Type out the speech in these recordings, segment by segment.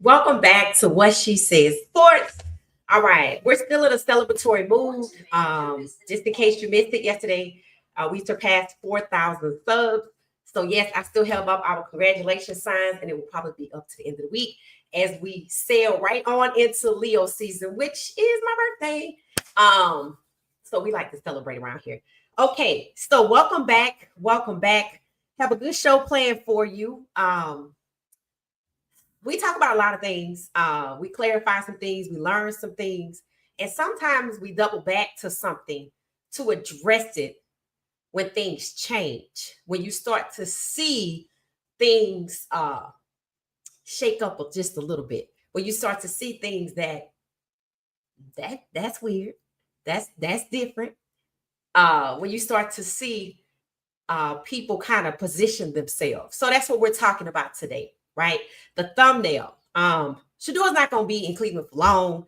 Welcome back to What She Says Sports. All right, we're still in a celebratory mood. Just in case you missed it yesterday, we surpassed 4,000 subs. So yes, I still have up our congratulations signs, and it will probably be up to the end of the week as we sail right on into Leo season, which is my birthday. So we like to celebrate around here. Okay, so welcome back. Welcome back. Have a good show planned for you. We talk about a lot of things. We clarify some things, we learn some things, and sometimes we double back to something to address it when things change. When you start to see things shake up just a little bit, when you start to see things that's weird, that's different. When you start to see people kind of position themselves. So that's what we're talking about today, right? The thumbnail. Shedeur's not going to be in Cleveland for long.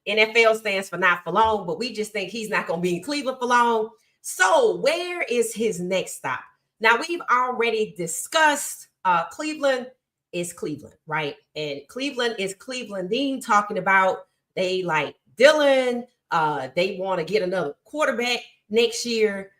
NFL stands for not for long, but we just think he's not going to be in Cleveland for long. So where is his next stop? Now, we've already discussed Cleveland is Cleveland, right? And Cleveland is Clevelandine, talking about they like Dylan. They want to get another quarterback next year,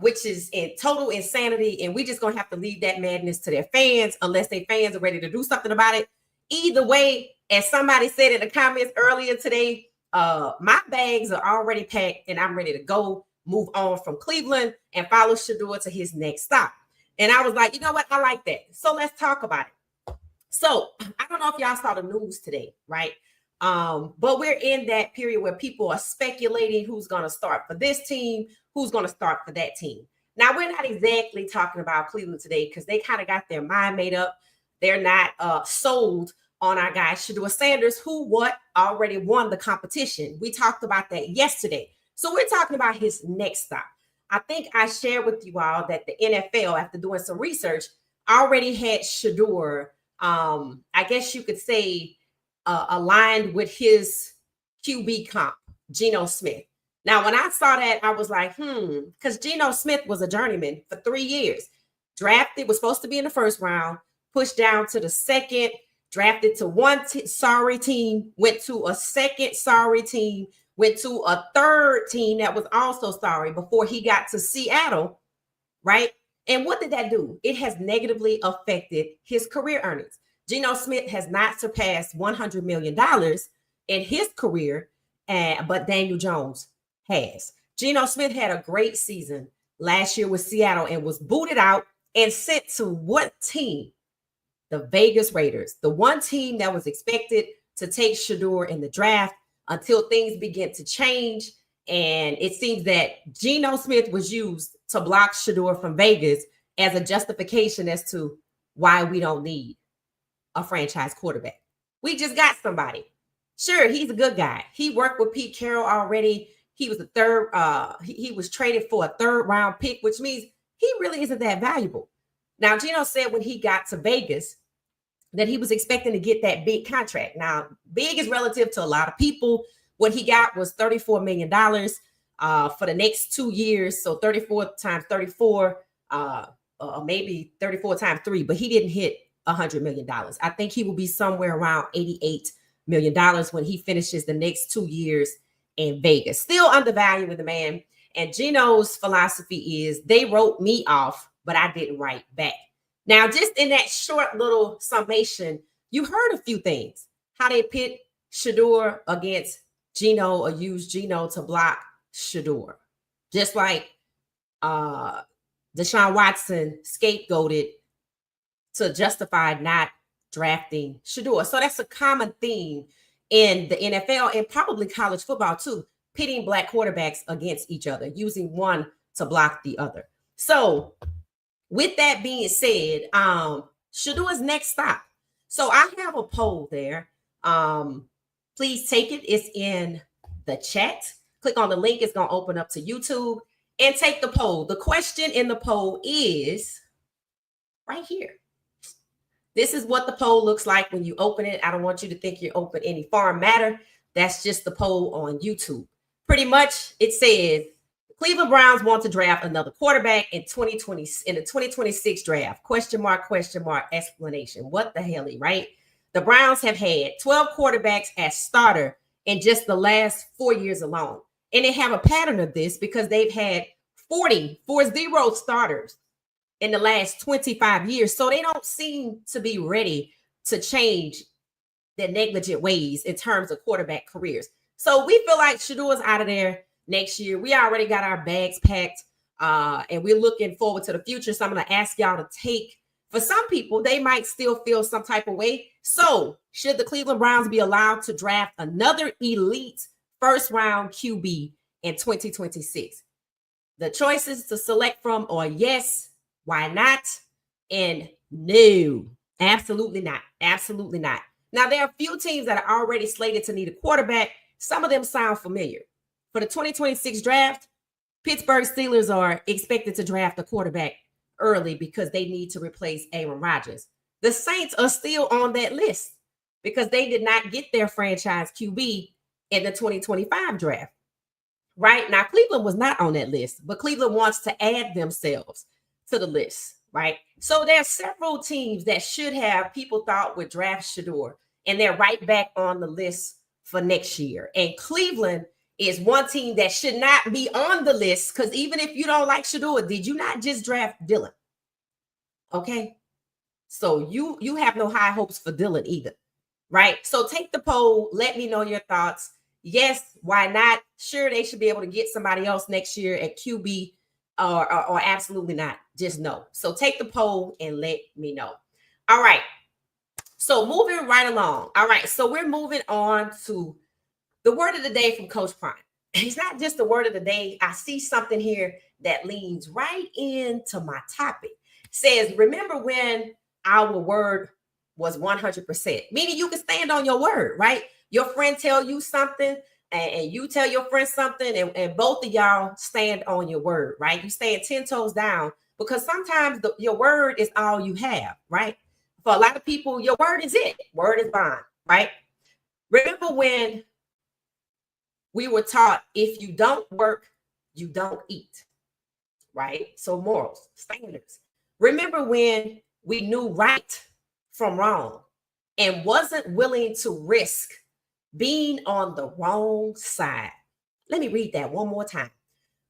which is in total insanity. And we just going to have to leave that madness to their fans unless their fans are ready to do something about it. Either way, as somebody said in the comments earlier today, my bags are already packed and I'm ready to go, move on from Cleveland and follow Shedeur to his next stop. And I was like, you know what? I like that. So let's talk about it. So I don't know if y'all saw the news today, right? But we're in that period where people are speculating who's going to start for this team, who's going to start for that team. Now, we're not exactly talking about Cleveland today because they kind of got their mind made up. They're not sold on our guy, Shedeur Sanders, who already won the competition. We talked about that yesterday. So we're talking about his next stop. I think I shared with you all that the NFL, after doing some research, already had Shedeur, I guess you could say, aligned with his QB comp, Geno Smith. Now, when I saw that, I was like, because Geno Smith was a journeyman for 3 years. Drafted, was supposed to be in the first round, pushed down to the second, drafted to one sorry team, went to a second sorry team, went to a third team that was also sorry before he got to Seattle, right? And what did that do? It has negatively affected his career earnings. Geno Smith has not surpassed $100 million in his career, but Daniel Jones has. Geno Smith had a great season last year with Seattle and was booted out and sent to what team? The Vegas Raiders, the one team that was expected to take Shedeur in the draft until things begin to change. And it seems that Geno Smith was used to block Shedeur from Vegas as a justification as to why we don't need a franchise quarterback. We just got somebody. Sure, he's a good guy. He worked with Pete Carroll already. He was he was traded for a third round pick, which means he really isn't that valuable. Now, Geno said when he got to Vegas that he was expecting to get that big contract. Now, big is relative to a lot of people. What he got was $34 million for the next 2 years. So 34 times 34, maybe 34 times 3, but he didn't hit $100 million. I think he will be somewhere around $88 million when he finishes the next 2 years in Vegas. Still undervaluing the man. And Geno's philosophy is they wrote me off, but I didn't write back. Now, just in that short little summation, you heard a few things. How they pit Shedeur against Geno or use Geno to block Shedeur. Just like Deshaun Watson scapegoated to justify not drafting Shedeur. So that's a common theme in the NFL and probably college football too, pitting black quarterbacks against each other, using one to block the other. So with that being said, Shedeur's next stop. So I have a poll there. Please take it. It's in the chat. Click on the link. It's going to open up to YouTube and take the poll. The question in the poll is right here. This is what the poll looks like when you open it. I don't want you to think you open any foreign matter. That's just the poll on YouTube. Pretty much it says Cleveland Browns want to draft another quarterback in 2020 in the 2026 draft. Question mark, explanation. What the hell, right? The Browns have had 12 quarterbacks as starter in just the last 4 years alone. And they have a pattern of this because they've had 40 starters in the last 25 years. So they don't seem to be ready to change their negligent ways in terms of quarterback careers. So we feel like Shedeur's out of there next year. We already got our bags packed, and we're looking forward to the future. So I'm going to ask y'all to take, for some people, they might still feel some type of way. So should the Cleveland Browns be allowed to draft another elite first-round QB in 2026? The choices to select from are yes, why not, and no, absolutely not, absolutely not. Now, there are a few teams that are already slated to need a quarterback. Some of them sound familiar. For the 2026 draft, Pittsburgh Steelers are expected to draft a quarterback early because they need to replace Aaron Rodgers. The Saints are still on that list because they did not get their franchise QB in the 2025 draft. Right? Now, Cleveland was not on that list, but Cleveland wants to add themselves to the list, right? So there are several teams that should have people thought would draft Shedeur, and they're right back on the list for next year. And Cleveland is one team that should not be on the list because even if you don't like Shedeur, did you not just draft Dylan? Okay. So you have no high hopes for Dylan either, right? So take the poll. Let me know your thoughts. Yes, why not? Sure, they should be able to get somebody else next year at QB or absolutely not. Just no. So take the poll and let me know. All right. So moving right along. All right. So we're moving on to the word of the day from Coach Prime. It's not just the word of the day. I see something here that leans right into my topic. It says, remember when our word was 100%, meaning you can stand on your word, right? Your friend tell you something and you tell your friend something and both of y'all stand on your word, right? You stand 10 toes down because sometimes your word is all you have, right? For a lot of people, your word is it. Word is bond, right? Remember when we were taught if you don't work, you don't eat, right? So morals, standards. Remember when we knew right from wrong and wasn't willing to risk being on the wrong side. Let me read that one more time.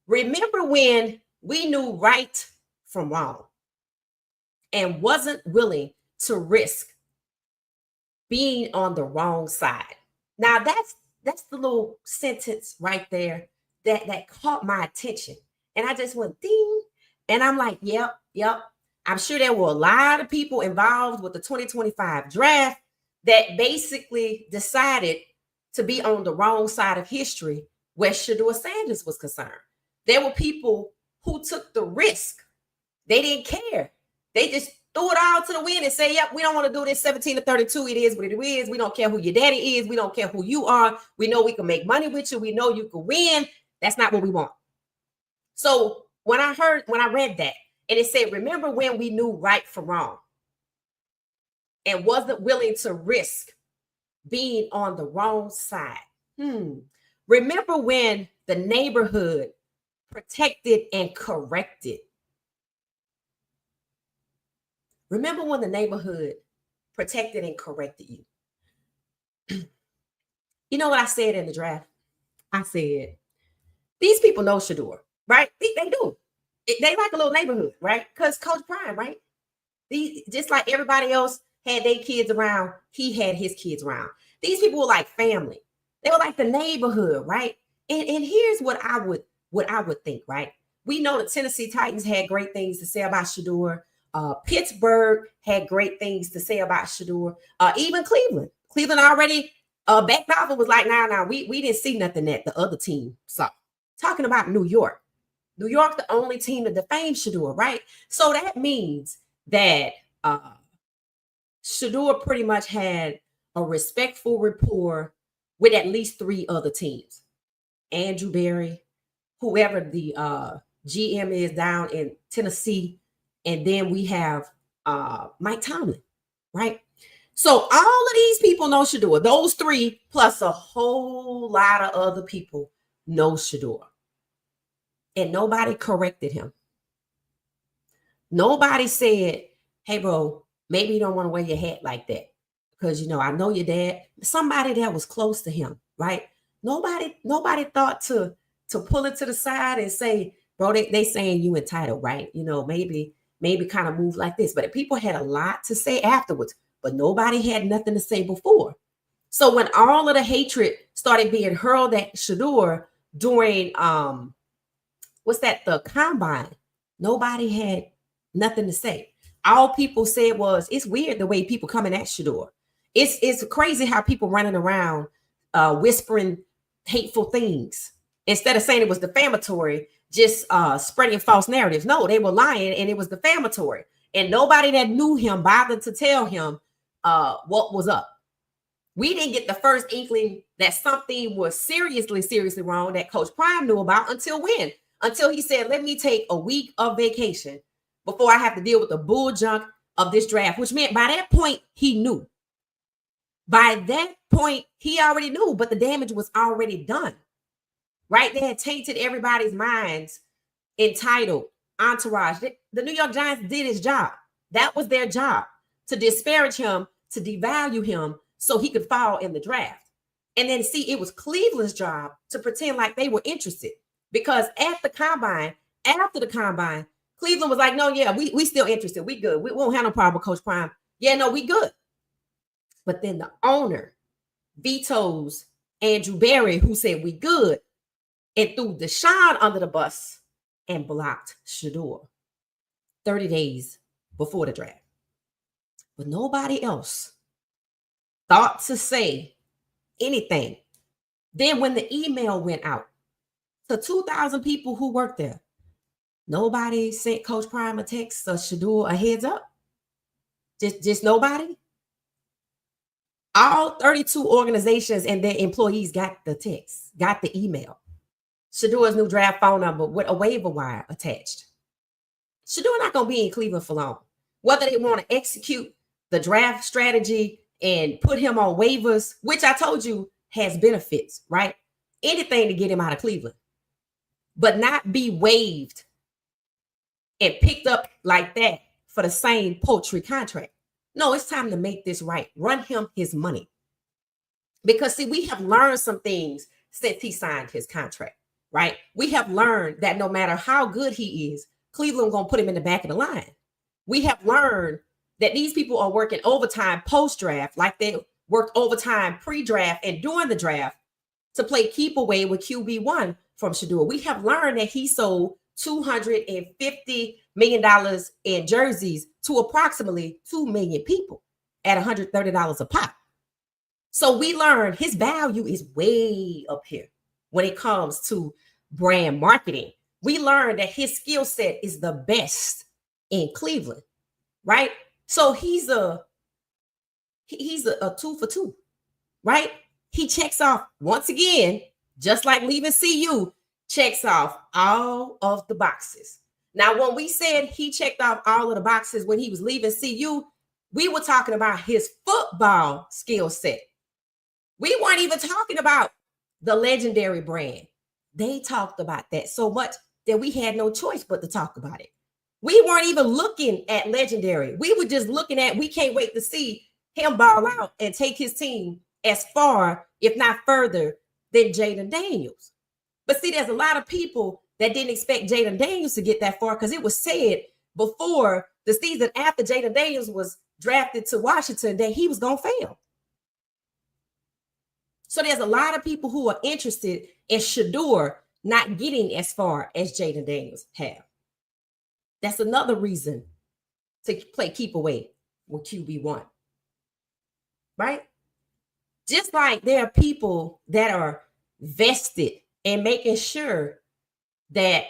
Remember when we knew right from wrong and wasn't willing to risk being on the wrong side. Now that's the little sentence right there that caught my attention. And I just went ding. And I'm like, yep. I'm sure there were a lot of people involved with the 2025 draft that basically decided to be on the wrong side of history where Shedeur Sanders was concerned. There were people who took the risk. They didn't care. They just threw it all to the wind and say, yep, we don't want to do this 17-32. It is what it is. We don't care who your daddy is. We don't care who you are. We know we can make money with you. We know you can win. That's not what we want. So when I read that and it said, remember when we knew right from wrong and wasn't willing to risk being on the wrong side. Remember when the neighborhood protected and corrected. Remember when the neighborhood protected and corrected you. You know what I said in the draft? I said, these people know Shedeur, right? They do. They like a little neighborhood, right? Because Coach Prime, right? Just like everybody else had their kids around, he had his kids around. These people were like family. They were like the neighborhood, right? And here's what I would think, right? We know the Tennessee Titans had great things to say about Shedeur. Pittsburgh had great things to say about Shedeur. Even Cleveland. Cleveland already backed off and was like, nah, we didn't see nothing that the other team saw. Talking about New York. New York, the only team to defame Shedeur, right? So that means that Shedeur pretty much had a respectful rapport with at least 3 other teams. Andrew Berry, whoever the GM is down in Tennessee, and then we have Mike Tomlin, right? So all of these people know Shedeur. Those 3 plus a whole lot of other people know Shedeur. And nobody corrected him. Nobody said, hey, bro, maybe you don't want to wear your hat like that. because I know your dad, somebody that was close to him, right? Nobody thought to pull it to the side and say, bro, they saying you entitled, right? Maybe kind of move like this. But people had a lot to say afterwards, but nobody had nothing to say before. So when all of the hatred started being hurled at Shedeur during the combine, nobody had nothing to say. All people said was, it's weird the way people coming at Shedeur. It's crazy how people running around whispering hateful things instead of saying it was defamatory, just spreading false narratives. No, they were lying and it was defamatory. And nobody that knew him bothered to tell him what was up. We didn't get the first inkling that something was seriously wrong that Coach Prime knew about until when? Until he said, let me take a week of vacation before I have to deal with the bull junk of this draft, which meant by that point, he knew. By that point, he already knew, but the damage was already done, right? They had tainted everybody's minds, entitled, entourage. The New York Giants did his job. That was their job, to disparage him, to devalue him so he could fall in the draft. And then see, it was Cleveland's job to pretend like they were interested, because after the combine, Cleveland was like, no, yeah, we still interested. We good. We won't have no problem with Coach Prime. Yeah, no, we good. But then the owner vetoes Andrew Berry, who said we good, and threw Deshaun under the bus and blocked Shedeur 30 days before the draft. But nobody else thought to say anything. Then when the email went out to 2,000 people who worked there, nobody sent Coach Prime a text or Shedeur a heads up. Just nobody. All 32 organizations and their employees got the text, got the email. Shedeur's new draft phone number with a waiver wire attached. Shedeur not going to be in Cleveland for long. Whether they want to execute the draft strategy and put him on waivers, which I told you has benefits, right? Anything to get him out of Cleveland, but not be waived and picked up like that for the same poultry contract. No, it's time to make this right. Run him his money. Because, see, we have learned some things since he signed his contract, right? We have learned that no matter how good he is, Cleveland going to put him in the back of the line. We have learned that these people are working overtime post-draft, like they worked overtime pre-draft and during the draft to play keep away with QB1 from Shedeur. We have learned that he sold $250 million in jerseys to approximately 2 million people at $130 a pop. So we learned his value is way up here when it comes to brand marketing. We learned that his skill set is the best in Cleveland, right? So he's a 2 for 2, right? He checks off once again, just like leaving CU, checks off all of the boxes. Now, when we said he checked off all of the boxes when he was leaving CU, we were talking about his football skill set. We weren't even talking about the legendary brand. They talked about that so much that we had no choice but to talk about it. We weren't even looking at legendary. We were just looking at, we can't wait to see him ball out and take his team as far, if not further, than Jaden Daniels. But see, there's a lot of people that didn't expect Jaden Daniels to get that far, because it was said before the season after Jaden Daniels was drafted to Washington that he was going to fail. So there's a lot of people who are interested in Shedeur not getting as far as Jaden Daniels have. That's another reason to play keep away with QB1, right? Just like there are people that are vested in making sure that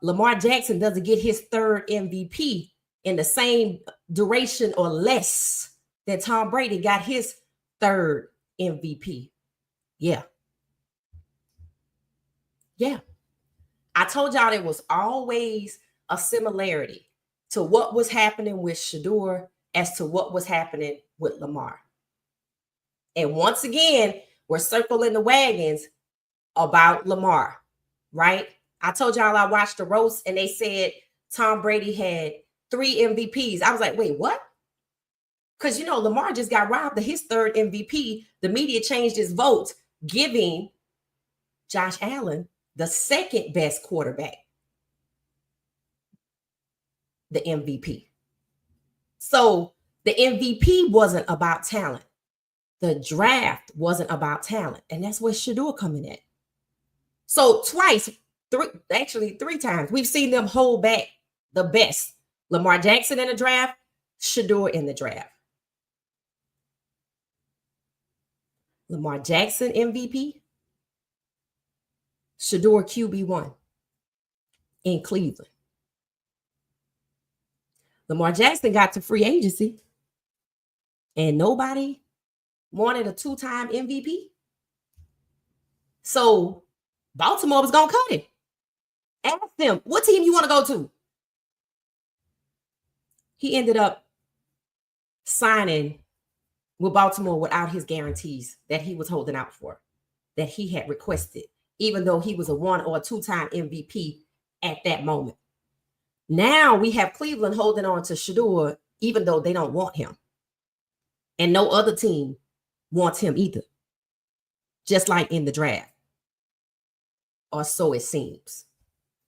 Lamar Jackson doesn't get his third MVP in the same duration or less that Tom Brady got his third MVP. Yeah. I told y'all there was always a similarity to what was happening with Shedeur as to what was happening with Lamar. And once again, we're circling the wagons about Lamar, right? I told y'all I watched the roast and they said Tom Brady had 3 MVPs. I was like, wait, what? Because, Lamar just got robbed of his third MVP. The media changed his vote, giving Josh Allen the second best quarterback the MVP. So the MVP wasn't about talent. The draft wasn't about talent. And that's where Shedeur coming at. So three times, we've seen them hold back the best. Lamar Jackson in the draft, Shedeur in the draft. Lamar Jackson MVP, Shedeur QB1 in Cleveland. Lamar Jackson got to free agency and nobody wanted a 2-time MVP. So Baltimore was going to cut him. Ask them, what team you want to go to? He ended up signing with Baltimore without his guarantees that he was holding out for, that he had requested, even though he was a 1 or 2-time MVP at that moment. Now we have Cleveland holding on to Shedeur, even though they don't want him. And no other team wants him either. Just like in the draft. Or so it seems.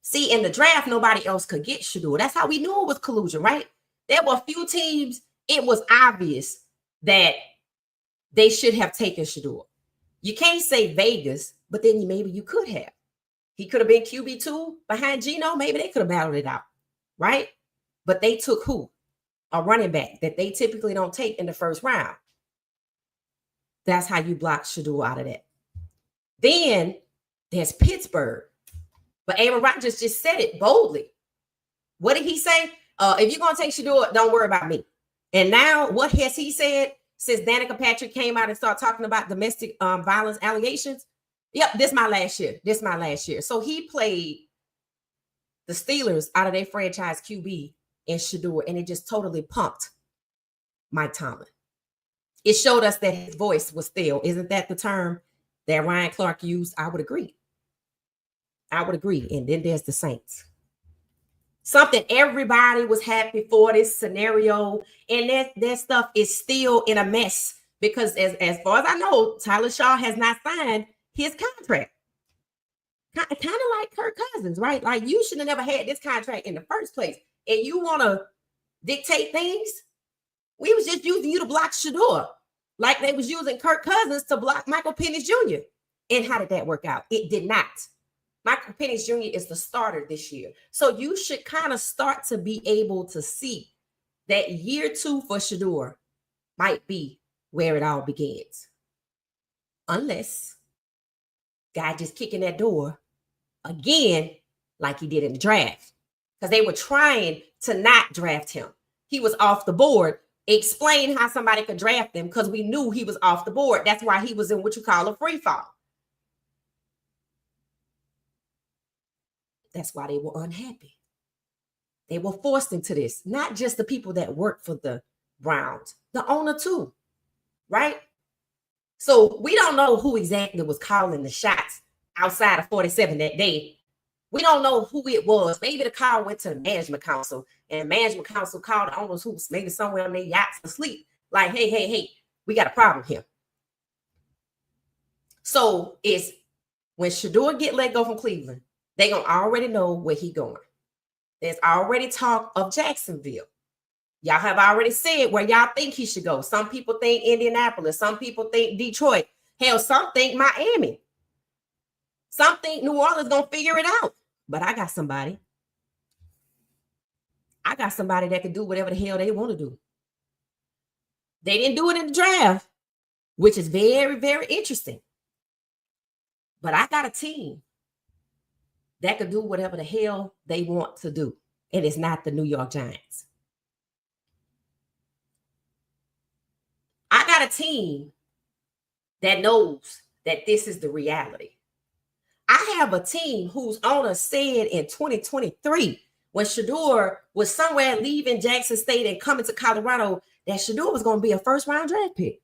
See, in the draft, nobody else could get Shedeur. That's how we knew it was collusion, right? There were a few teams, it was obvious that they should have taken Shedeur. You can't say Vegas, but then maybe you could have. He could have been QB2 behind Geno. Maybe they could have battled it out, right? But they took who? A running back that they typically don't take in the first round. That's how you block Shedeur out of that. Then there's Pittsburgh. But Aaron Rodgers just said it boldly. What did he say? If you're going to take Shedeur, don't worry about me. And now what has he said since Danica Patrick came out and started talking about domestic violence allegations? Yep, this is my last year. This is my last year. So he played the Steelers out of their franchise QB in Shedeur, and it just totally pumped Mike Tomlin. It showed us that his voice was still. Isn't that the term that Ryan Clark used? I would agree. I would agree. And then there's the Saints. Something everybody was happy for this scenario. And that stuff is still in a mess because as far as I know, Tyler Shaw has not signed his contract. Kind of like Kirk Cousins, right? Like you should have never had this contract in the first place. And you want to dictate things? We was just using you to block Shedeur. Like they was using Kirk Cousins to block Michael Penix Jr. And how did that work out? It did not. Michael Penix Jr. is the starter this year. So you should kind of start to be able to see that year 2 for Shedeur might be where it all begins. Unless guy just kicking that door again like he did in the draft. Because they were trying to not draft him. He was off the board. Explain how somebody could draft him because we knew he was off the board. That's why he was in what you call a free fall. That's why they were unhappy. They were forced into this. Not just the people that work for the Browns, the owner too, right? So we don't know who exactly was calling the shots outside of 47 that day. We don't know who it was. Maybe the call went to the management council and the management council called the owners who was maybe somewhere on their yachts asleep. Like, hey, we got a problem here. So it's when Shedeur get let go from Cleveland, they gonna already know where he going. There's already talk of Jacksonville. Y'all have already said where y'all think he should go. Some people think Indianapolis. Some people think Detroit. Hell, some think Miami. Some think New Orleans gonna figure it out. But I got somebody. I got somebody that can do whatever the hell they want to do. They didn't do it in the draft, which is very, very interesting. But I got a team that could do whatever the hell they want to do. And it's not the New York Giants. I got a team that knows that this is the reality. I have a team whose owner said in 2023, when Shedeur was somewhere leaving Jackson State and coming to Colorado, that Shedeur was going to be a first-round draft pick.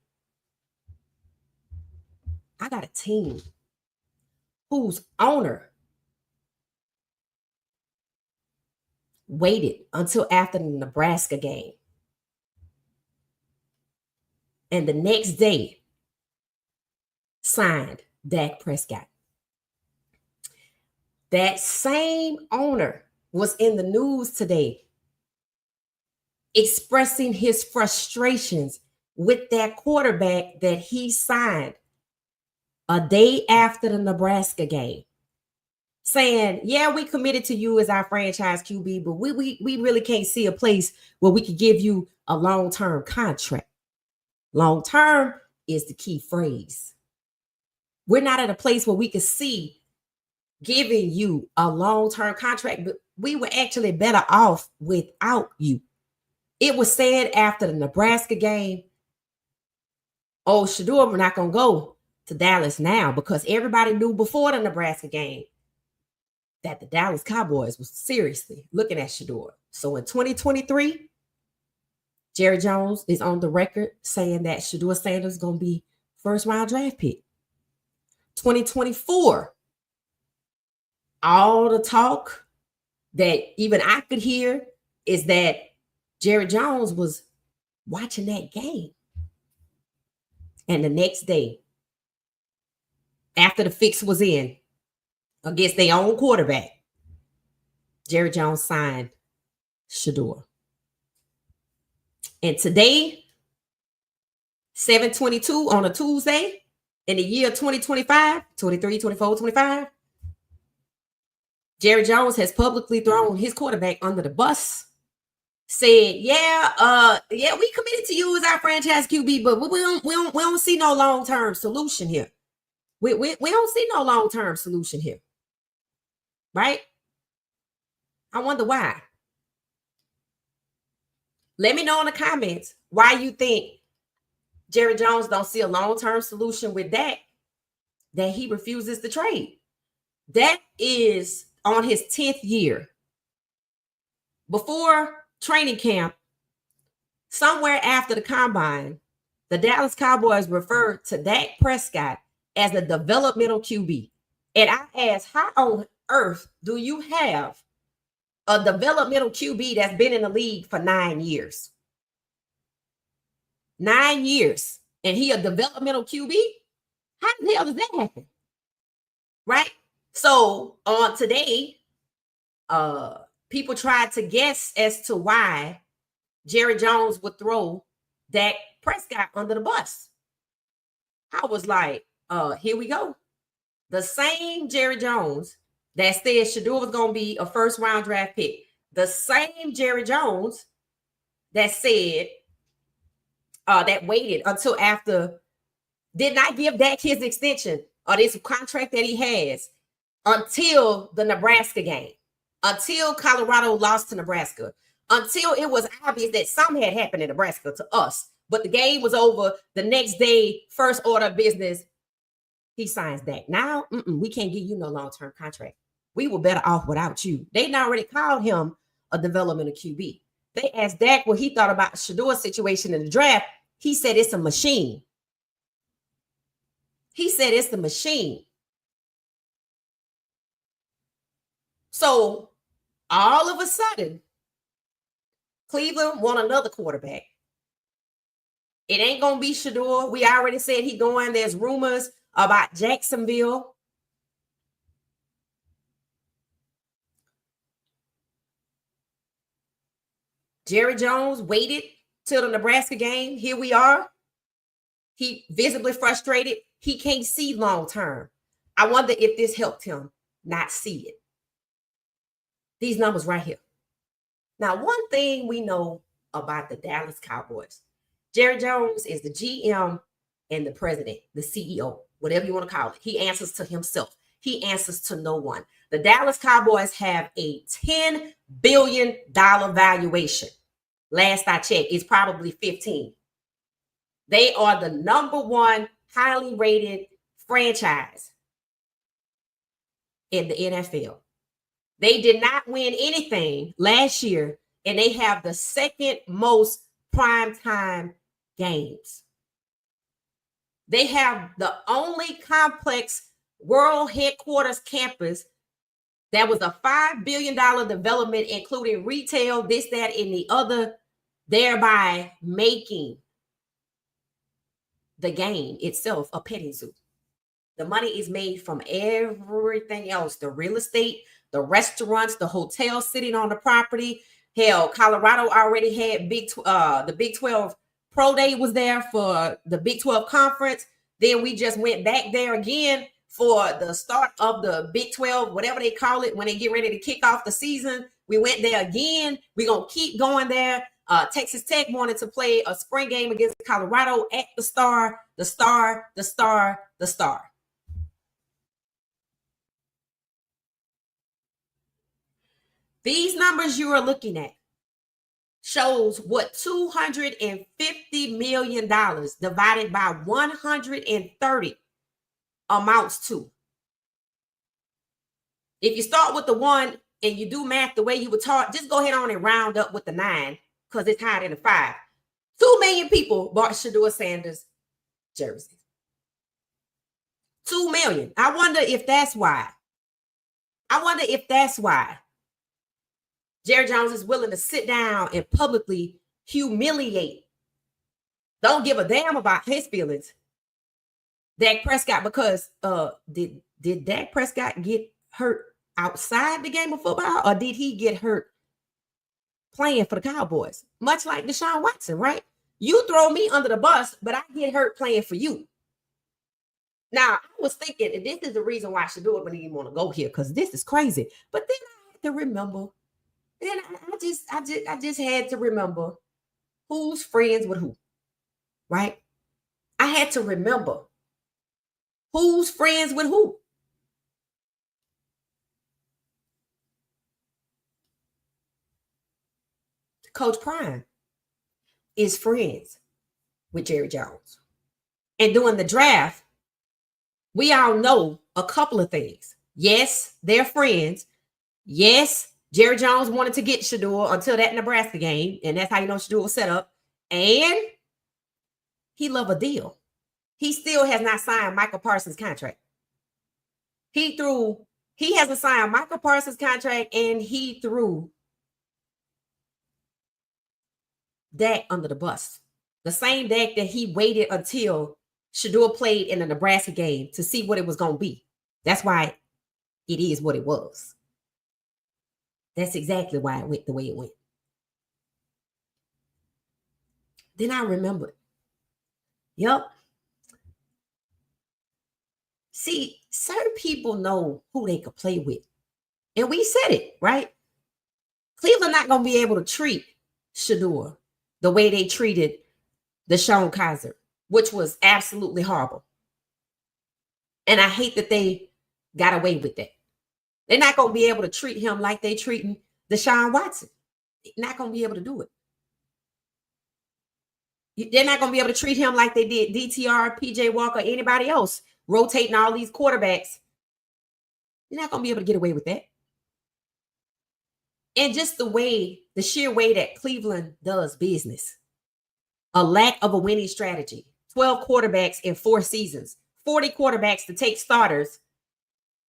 I got a team whose owner waited until after the Nebraska game and the next day signed Dak Prescott. That same owner was in the news today expressing his frustrations with that quarterback that he signed a day after the Nebraska game, saying, yeah, we committed to you as our franchise QB, but we really can't see a place where we could give you a long-term contract. Long-term is the key phrase. We're not at a place where we could see giving you a long-term contract, but we were actually better off without you. It was said after the Nebraska game, oh, Shedeur, we're not going to go to Dallas now, because everybody knew before the Nebraska game that the Dallas Cowboys was seriously looking at Shedeur. So in 2023, Jerry Jones is on the record saying that Shedeur Sanders is going to be first-round draft pick. 2024, all the talk that even I could hear is that Jerry Jones was watching that game. And the next day, after the fix was in against their own quarterback, Jerry Jones signed Shedeur. And today, 7/22 on a Tuesday, in the year 2025, 23, 24, 25, Jerry Jones has publicly thrown his quarterback under the bus, said, yeah, we committed to you as our franchise QB, but we don't see no long-term solution here. We don't see no long-term solution here. Right? I wonder why. Let me know in the comments why you think Jerry Jones don't see a long-term solution with Dak, that he refuses to trade. Dak is on his 10th year. Before training camp, somewhere after the combine, the Dallas Cowboys referred to Dak Prescott as a developmental QB. And I asked, how on earth do you have a developmental QB that's been in the league for 9 years? 9 years. And he a developmental QB? How the hell does that happen? Right? So on today, people tried to guess as to why Jerry Jones would throw Dak Prescott under the bus. I was like, here we go. The same Jerry Jones that said Shedeur was going to be a first-round draft pick. The same Jerry Jones that said, that waited until after, did not give Dak his extension or this contract that he has until the Nebraska game, until Colorado lost to Nebraska, until it was obvious that something had happened in Nebraska to us. But the game was over. The next day, first order of business, he signs Dak. Now, we can't give you no long-term contract. We were better off without you. They already called him a developmental QB. They asked Dak what he thought about Shedeur's situation in the draft. He said it's a machine. He said it's the machine. So all of a sudden, Cleveland want another quarterback. It ain't going to be Shedeur. We already said he going. There's rumors about Jacksonville. Jerry Jones waited till the Nebraska game. Here we are. He visibly frustrated. He can't see long term. I wonder if this helped him not see it. These numbers right here. Now, one thing we know about the Dallas Cowboys, Jerry Jones is the GM and the president, the CEO, whatever you want to call it. He answers to himself. He answers to no one. The Dallas Cowboys have a $10 billion valuation. Last I checked, it's probably 15. They are the number one highly rated franchise in the NFL. They did not win anything last year, and they have the second most primetime games. They have the only complex world headquarters campus that was a $5 billion development, including retail, this, that, and the other, thereby making the game itself a petting zoo. The money is made from everything else, the real estate, the restaurants, the hotel sitting on the property. Hell, Colorado already had the Big 12 Pro Day was there for the Big 12 conference. Then we just went back there again for the start of the Big 12, whatever they call it, when they get ready to kick off the season. We went there again. We're going to keep going there. Texas Tech wanted to play a spring game against Colorado at the Star, the Star, the Star, the Star. These numbers you are looking at shows what $250 million divided by 130 amounts to. If you start with the 1 and you do math the way you were taught, just go ahead on and round up with the 9 because it's higher than the 5. 2 million people bought Shedeur Sanders jerseys. 2 million. I wonder if that's why. Jerry Jones is willing to sit down and publicly humiliate, don't give a damn about his feelings, Dak Prescott, because did Dak Prescott get hurt outside the game of football, or did he get hurt playing for the Cowboys? Much like Deshaun Watson, right? You throw me under the bus, but I get hurt playing for you. Now, I was thinking, and this is the reason why Shedeur wouldn't even want to go here, because this is crazy. But then I had to remember. Then I just had to remember who's friends with who, right? I had to remember who's friends with who. Coach Prime is friends with Jerry Jones. And during the draft, we all know a couple of things. Yes, they're friends. Yes, Jerry Jones wanted to get Shedeur until that Nebraska game, and that's how you know Shedeur was set up. And he loved a deal. He still has not signed Michael Parsons' contract. He hasn't signed Michael Parsons' contract, and he threw Dak under the bus. The same Dak that he waited until Shedeur played in the Nebraska game to see what it was going to be. That's why it is what it was. That's exactly why it went the way it went. Then I remembered. Yep. See, certain people know who they could play with. And we said it, right? Cleveland not going to be able to treat Shedeur the way they treated Deshaun Kaiser, which was absolutely horrible. And I hate that they got away with that. They're not going to be able to treat him like they treating Deshaun Watson. They're not going to be able to do it. They're not going to be able to treat him like they did DTR, PJ Walker, anybody else, rotating all these quarterbacks. You're not going to be able to get away with that. And just the sheer way that Cleveland does business, a lack of a winning strategy, 12 quarterbacks in 4 seasons, 40 quarterbacks to take starters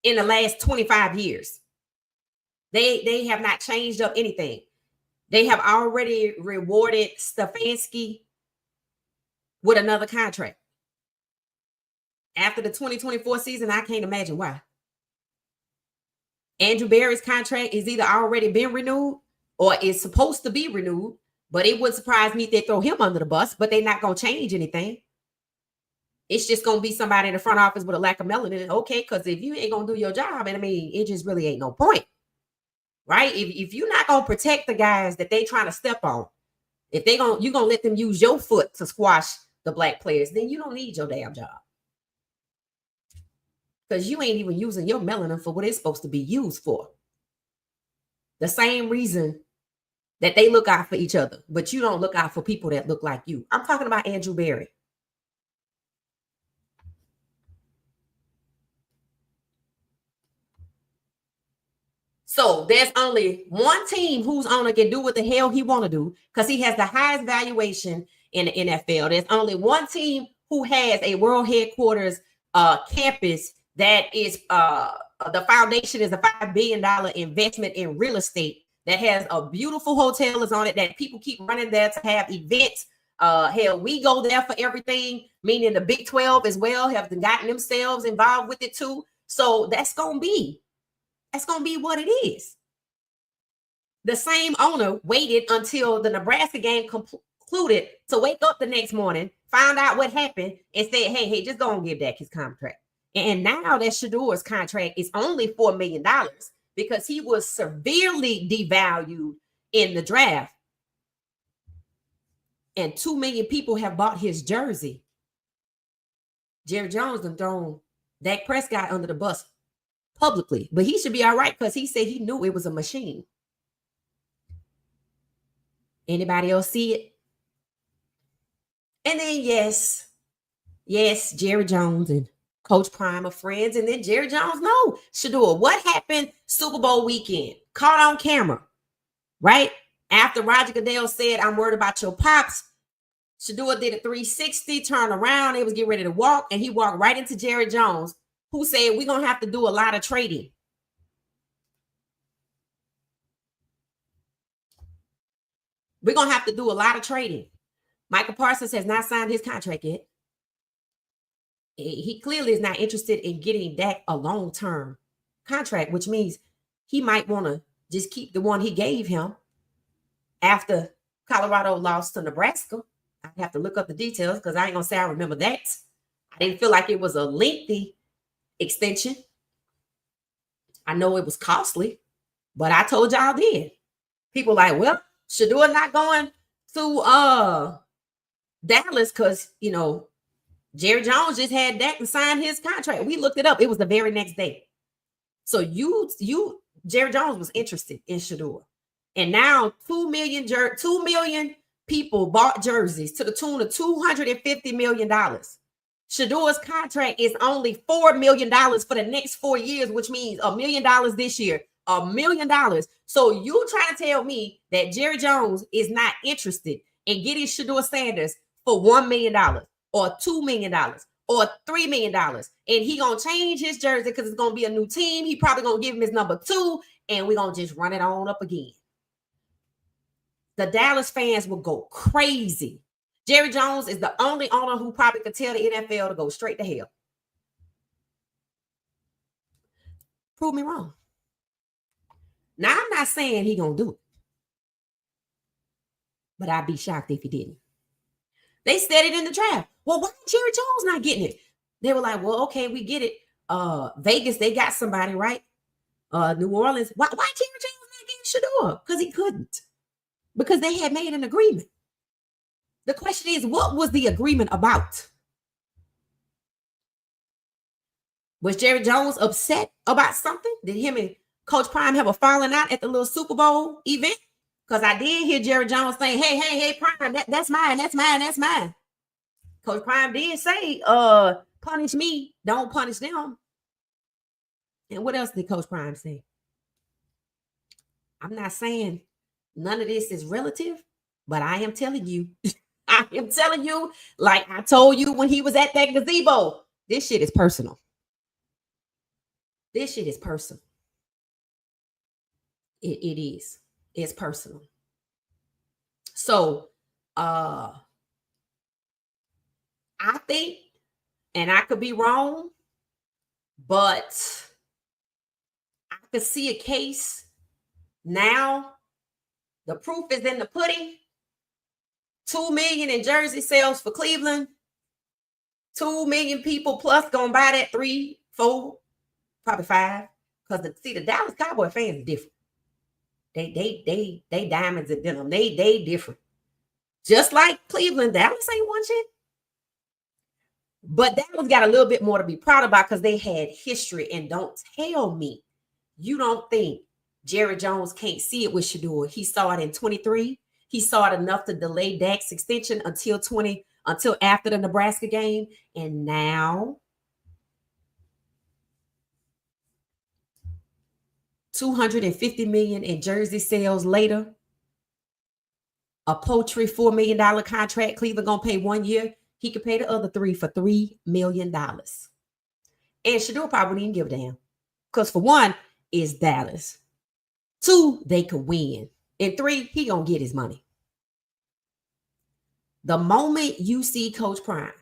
in the last 25 years. They have not changed up anything. They have already rewarded Stefanski with another contract. After the 2024 season, I can't imagine why. Andrew Berry's contract is either already been renewed or is supposed to be renewed, but it wouldn't surprise me if they throw him under the bus, but they're not going to change anything. It's just going to be somebody in the front office with a lack of melanin. Okay, because if you ain't going to do your job, and I mean, it just really ain't no point, right? If you're not going to protect the guys that they trying to step on, if you're going to let them use your foot to squash the black players, then you don't need your damn job. Because you ain't even using your melanin for what it's supposed to be used for. The same reason that they look out for each other, but you don't look out for people that look like you. I'm talking about Andrew Berry. So there's only one team whose owner can do what the hell he want to do because he has the highest valuation in the NFL. There's only one team who has a world headquarters campus that is the foundation is a $5 billion investment in real estate that has a beautiful hotel is on it that people keep running there to have events Hell, we go there for everything, meaning the Big 12 as well have gotten themselves involved with it too. So that's gonna be what it is. The same owner waited until the Nebraska game concluded to wake up the next morning, found out what happened, and said, hey, just go and give Dak his contract. And now that Shedeur's contract is only $4 million because he was severely devalued in the draft. And 2 million people have bought his jersey. Jerry Jones done thrown Dak Prescott under the bus publicly, but he should be all right because he said he knew it was a machine. Anybody else see it? And then yes, Jerry Jones and Coach Prime are friends. And then Jerry Jones, no, Shedeur, what happened Super Bowl weekend? Caught on camera, right? After Roger Goodell said, I'm worried about your pops, Shedeur did a 360, turned around, they was getting ready to walk, and he walked right into Jerry Jones, who said, we're going to have to do a lot of trading. We're going to have to do a lot of trading. Michael Parsons has not signed his contract yet. He clearly is not interested in getting Dak a long-term contract, which means he might want to just keep the one he gave him after Colorado lost to Nebraska. I have to look up the details because I ain't going to say I remember that. I didn't feel like it was a lengthy extension. I know it was costly, but I told y'all then. People like, well, Shedeur not going to Dallas because, you know, Jerry Jones just had Dak and signed his contract. We looked it up. It was the very next day. So Jerry Jones was interested in Shedeur. And now 2 million people bought jerseys to the tune of $250 million. Shedeur's contract is only $4 million for the next 4 years, which means $1 million this year, $1 million. So you trying to tell me that Jerry Jones is not interested in getting Shedeur Sanders for $1 million or $2 million or $3 million, and he gonna change his jersey because it's gonna be a new team. He probably gonna give him his number 2, and we're gonna just run it on up again. The Dallas fans will go crazy. Jerry Jones is the only owner who probably could tell the NFL to go straight to hell. Prove me wrong. Now, I'm not saying he gonna do it, but I'd be shocked if he didn't. They said it in the draft. Well, why Jerry Jones not getting it? They were like, well, okay, we get it. Vegas, they got somebody, right? New Orleans. Why Jerry Jones not getting Shedeur? Because he couldn't. Because they had made an agreement. The question is, what was the agreement about? Was Jerry Jones upset about something? Did him and Coach Prime have a falling out at the little Super Bowl event? Because I did hear Jerry Jones saying, hey, Prime, that's mine. Coach Prime did say, punish me, don't punish them. And what else did Coach Prime say? I'm not saying none of this is relative, but I am telling you, like I told you when he was at that gazebo, this shit is personal. This shit is personal. It is. It's personal. So, I think, and I could be wrong, but I could see a case now. The proof is in the pudding. 2 million in jersey sales for Cleveland. 2 million people plus gonna buy that 3, 4, probably 5. Because the Dallas Cowboy fans are different. They diamonds in denim. They different. Just like Cleveland, Dallas ain't one shit. But Dallas got a little bit more to be proud about because they had history. And don't tell me you don't think Jerry Jones can't see it with Shedeur. He saw it in 23. He saw it enough to delay Dak's extension until after the Nebraska game. And now $250 million in jersey sales later, a paltry $4 million contract. Cleveland gonna pay 1 year. He could pay the other 3 for $3 million. And Shedeur probably didn't give a damn. Because for 1, it's Dallas. 2, they could win. And 3, he gonna get his money. The moment you see Coach Prime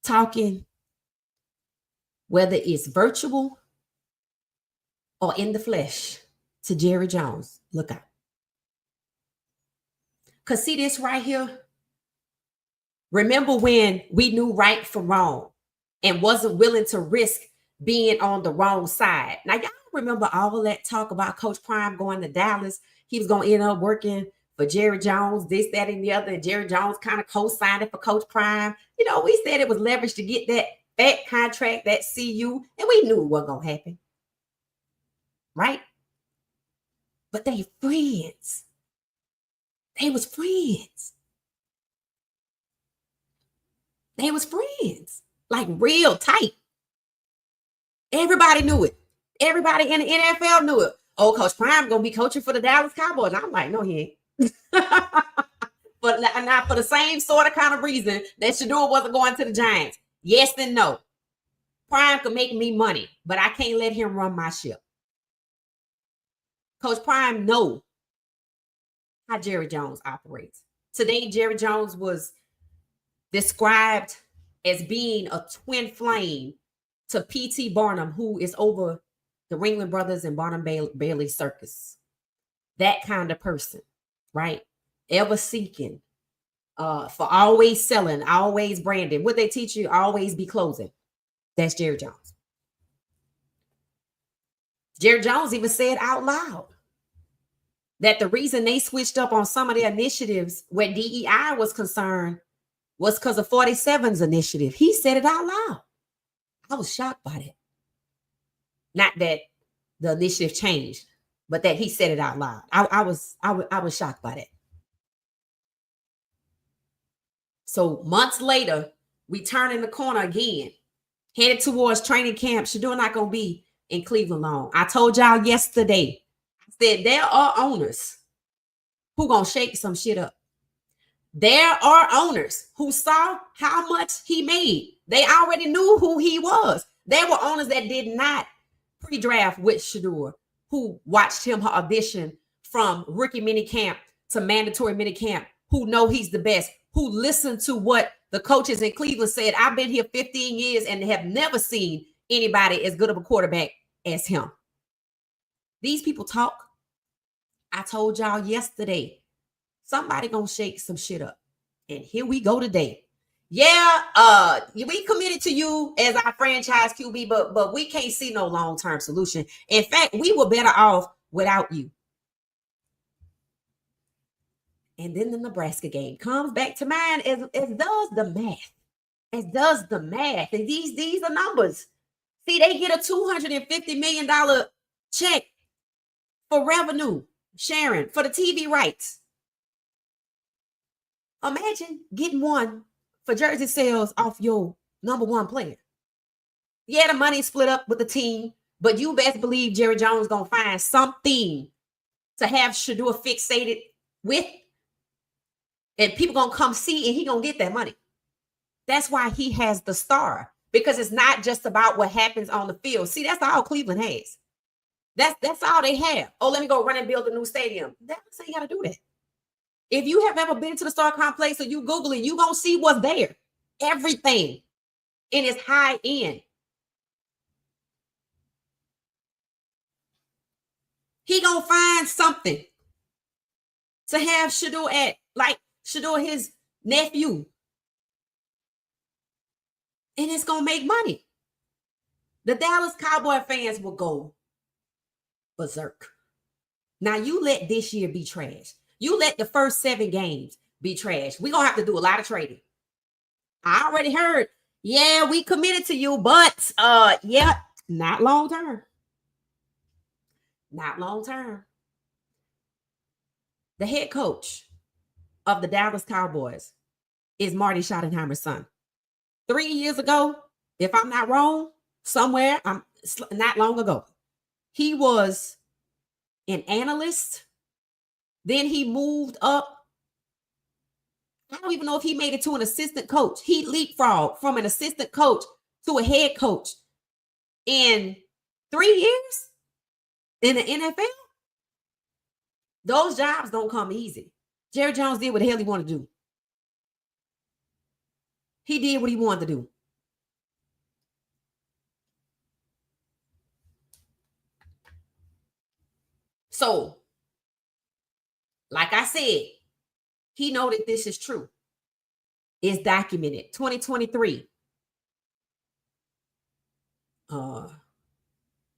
talking, whether it's virtual or in the flesh, to Jerry Jones, look out. Because see this right here? Remember when we knew right from wrong and wasn't willing to risk being on the wrong side? Now, y'all remember all that talk about Coach Prime going to Dallas? He was going to end up working for Jerry Jones, this, that, and the other. And Jerry Jones kind of co-signed it for Coach Prime. You know, we said it was leverage to get that fat contract, that CU, and we knew it wasn't going to happen. Right? But they friends. They was friends. They was friends. Like real tight. Everybody knew it. Everybody in the NFL knew it. Oh, Coach Prime gonna be coaching for the Dallas Cowboys. I'm like, no, he ain't. But not for the same sort of kind of reason that Shedeur wasn't going to the Giants. Yes and no. Prime could make me money, but I can't let him run my ship. Coach Prime know how Jerry Jones operates. Today, Jerry Jones was described as being a twin flame to P.T. Barnum, who is over the Ringling Brothers and Barnum Bailey Circus. That kind of person, right? Ever seeking, for always selling, always branding. What they teach you, always be closing. That's Jerry Jones. Jerry Jones even said out loud that the reason they switched up on some of their initiatives where DEI was concerned was because of 47's initiative. He said it out loud. I was shocked by that. Not that the initiative changed, but that he said it out loud. I was shocked by that. So months later, we turn in the corner again, headed towards training camp. Shedeur not going to be in Cleveland long. I told y'all yesterday, I said there are owners who going to shake some shit up. There are owners who saw how much he made. They already knew who he was. There were owners that did not pre-draft with Shedeur, who watched him audition from rookie minicamp to mandatory minicamp, who know he's the best, who listened to what the coaches in Cleveland said. I've been here 15 years and have never seen anybody as good of a quarterback as him. These people talk. I told y'all yesterday, somebody gonna shake some shit up. And here we go today. Yeah, we committed to you as our franchise QB, but we can't see no long-term solution. In fact, we were better off without you. And then the Nebraska game comes back to mind as does the math. As does the math. And these are numbers. See, they get a $250 million check for revenue sharing for the TV rights. Imagine getting one for jersey sales off your number one player. Yeah, the money split up with the team, but you best believe Jerry Jones gonna find something to have Shedeur fixated with, and people gonna come see, and he gonna get that money. That's why he has the star, because it's not just about what happens on the field. See, that's all Cleveland has. That's all they have. Oh, let me go run and build a new stadium. That's how you gotta do that. If you have ever been to the Star Complex or you Google it, you're going to see what's there. Everything. And it's high end. He going to find something to have Shedeur at, like Shedeur, his nephew. And it's going to make money. The Dallas Cowboy fans will go berserk. Now, you let this year be trash. You let the first 7 games be trash. We're going to have to do a lot of trading. I already heard, yeah, we committed to you, but yeah, not long term. Not long term. The head coach of the Dallas Cowboys is Marty Schottenheimer's son. 3 years ago, if I'm not wrong, somewhere, not long ago, he was an analyst. Then he moved up. I don't even know if he made it to an assistant coach. He leapfrogged from an assistant coach to a head coach in 3 years in the NFL. Those jobs don't come easy. Jerry Jones did what the hell he wanted to do. He did what he wanted to do. So, like I said, he know that this is true. It's documented. 2023.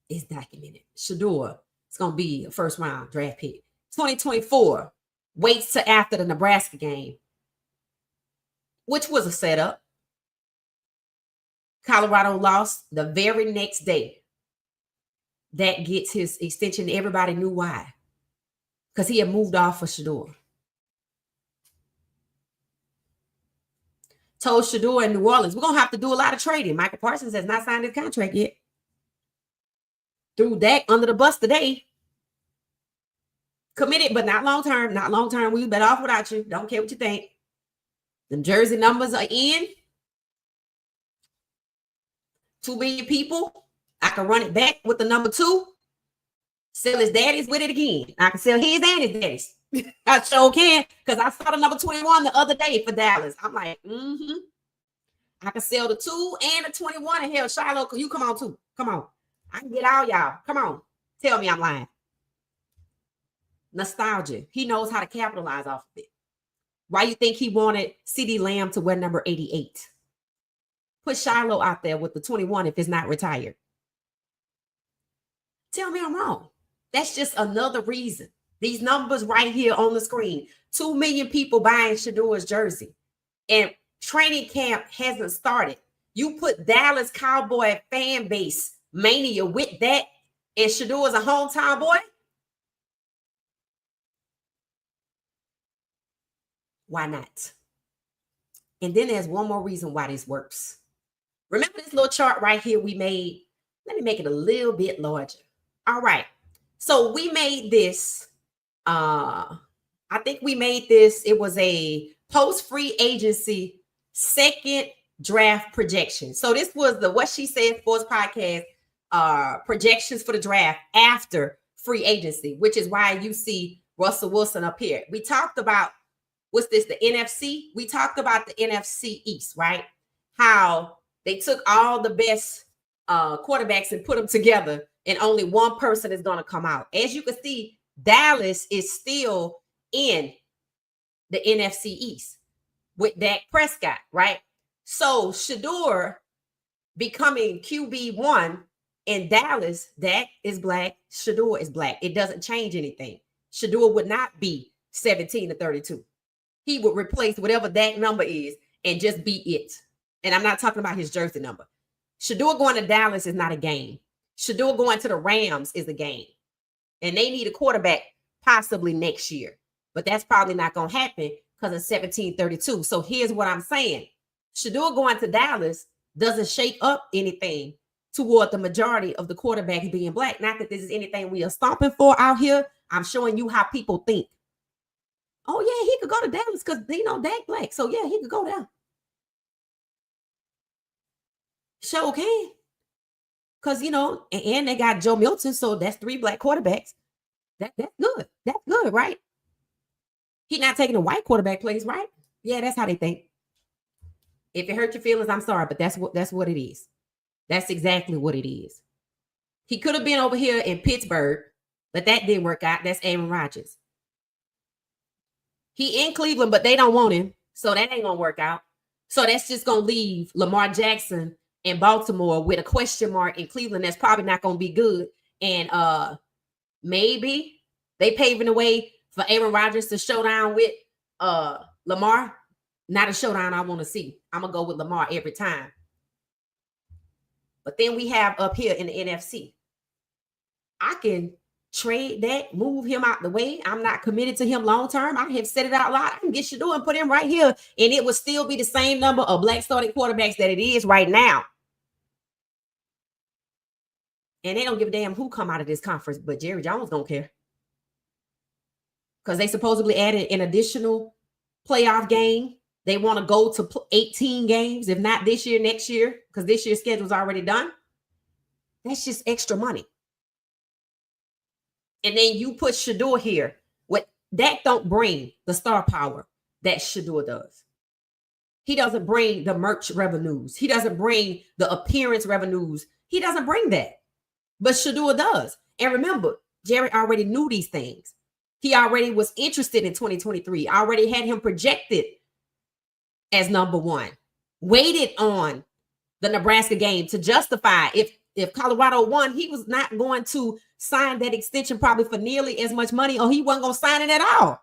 It's documented. Shedeur is going to be a first round draft pick. 2024. Waits to after the Nebraska game, which was a setup. Colorado lost the very next day. That gets his extension. Everybody knew why. Because he had moved off for Shedeur. Told Shedeur in New Orleans, we're going to have to do a lot of trading. Michael Parsons has not signed his contract yet. Threw Dak under the bus today. Committed, but not long term. Not long term. We better off without you. Don't care what you think. The jersey numbers are in. 2 million people. I can run it back with the number 2. Sell his daddies with it again. I can sell his and his daddies. I sure can, because I saw the number 21 the other day for Dallas. I'm like, I can sell the 2 and the 21. And hell, Shiloh, you come on too. Come on. I can get all y'all. Come on. Tell me I'm lying. Nostalgia. He knows how to capitalize off of it. Why you think he wanted CeeDee Lamb to wear number 88? Put Shiloh out there with the 21 if it's not retired. Tell me I'm wrong. That's just another reason. These numbers right here on the screen. 2 million people buying Shedeur's jersey. And training camp hasn't started. You put Dallas Cowboy fan base mania with that, and Shedeur is a hometown boy? Why not? And then there's one more reason why this works. Remember this little chart right here we made? Let me make it a little bit larger. All right. So we made this. I think we made this. It was a post-free agency second draft projection. So this was the What She Said Sports Podcast projections for the draft after free agency, which is why you see Russell Wilson up here. We talked about, what's this, the NFC? We talked about the NFC East, right? How they took all the best quarterbacks and put them together, and only one person is going to come out. As you can see, Dallas is still in the NFC East with Dak Prescott, right? So Shedeur becoming QB1 in Dallas, Dak is black, Shedeur is black. It doesn't change anything. Shedeur would not be 17-32. He would replace whatever that number is and just be it. And I'm not talking about his jersey number. Shedeur going to Dallas is not a game. Shedeur going to the Rams is a game. And they need a quarterback possibly next year. But that's probably not going to happen because of 17-32. So here's what I'm saying. Shedeur going to Dallas doesn't shake up anything toward the majority of the quarterbacks being black. Not that this is anything we are stomping for out here. I'm showing you how people think. Oh, yeah, he could go to Dallas because, Dak black. So, yeah, he could go there. Sure can. Because, and they got Joe Milton, so that's 3 black quarterbacks. That's good. That's good, right? He not taking a white quarterback place, right? Yeah, that's how they think. If it hurt your feelings, I'm sorry, but that's what it is. That's exactly what it is. He could have been over here in Pittsburgh, but that didn't work out. That's Aaron Rodgers. He in Cleveland, but they don't want him, so that ain't gonna work out. So that's just gonna leave Lamar Jackson in Baltimore with a question mark in Cleveland. That's probably not gonna be good. And maybe they paving the way for Aaron Rodgers to showdown with Lamar. Not a showdown I want to see. I'm gonna go with Lamar every time. But then we have up here in the NFC. I can trade that, move him out the way. I'm not committed to him long term. I have said it out loud. I can get Shedeur and put him right here, and it would still be the same number of black starting quarterbacks that it is right now. And they don't give a damn who come out of this conference, but Jerry Jones don't care. Because they supposedly added an additional playoff game. They want to go to 18 games, if not this year, next year, because this year's schedule is already done. That's just extra money. And then you put Shedeur here with Dak don't bring the star power that Shedeur does. He doesn't bring the merch revenues. He doesn't bring the appearance revenues. He doesn't bring that. But Shedeur does. And remember, Jerry already knew these things. He already was interested in 2023. Already had him projected as number one. Waited on the Nebraska game to justify if Colorado won, he was not going to sign that extension probably for nearly as much money, or he wasn't going to sign it at all.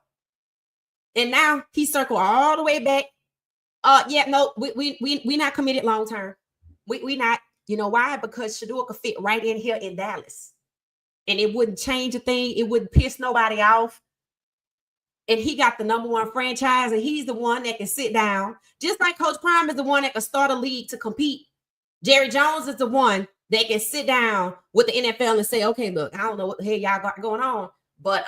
And now he circled all the way back. Yeah, no, we not committed long term. We not. You know why? Because Shedeur could fit right in here in Dallas, and it wouldn't change a thing. It wouldn't piss nobody off. And he got the number one franchise, and he's the one that can sit down, just like Coach Prime is the one that can start a league to compete. Jerry Jones is the one that can sit down with the NFL and say, okay, look, I don't know what the hell y'all got going on, but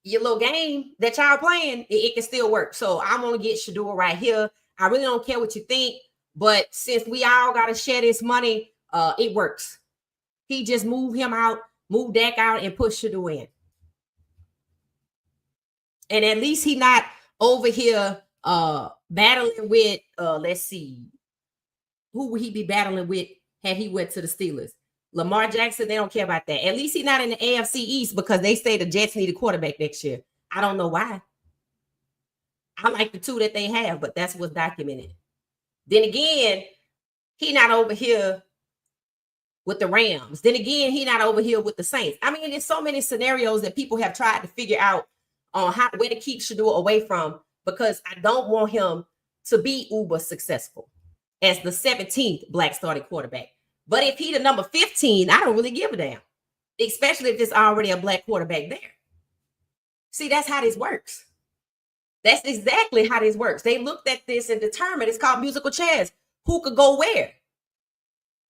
your little game that y'all playing, it can still work. So I'm gonna get Shedeur right here. I really don't care what you think, but since we all gotta share this money, it works. He just moved him out, moved Dak out, and put Shedeur in. And at least he not over here battling with let's see, who would he be battling with had he went to the Steelers? Lamar Jackson, they don't care about that. At least he's not in the AFC East because they say the Jets need a quarterback next year. I don't know why. I like the two that they have, but that's what's documented. Then again, he not over here with the Rams. Then again, he not over here with the Saints. I mean, there's so many scenarios that people have tried to figure out on where to keep Shedeur away from, because I don't want him to be uber successful as the 17th black starting quarterback. But if he the number 15, I don't really give a damn, especially if there's already a black quarterback there. See, that's how this works. That's exactly how this works. They looked at this and determined, it's called musical chairs, who could go where.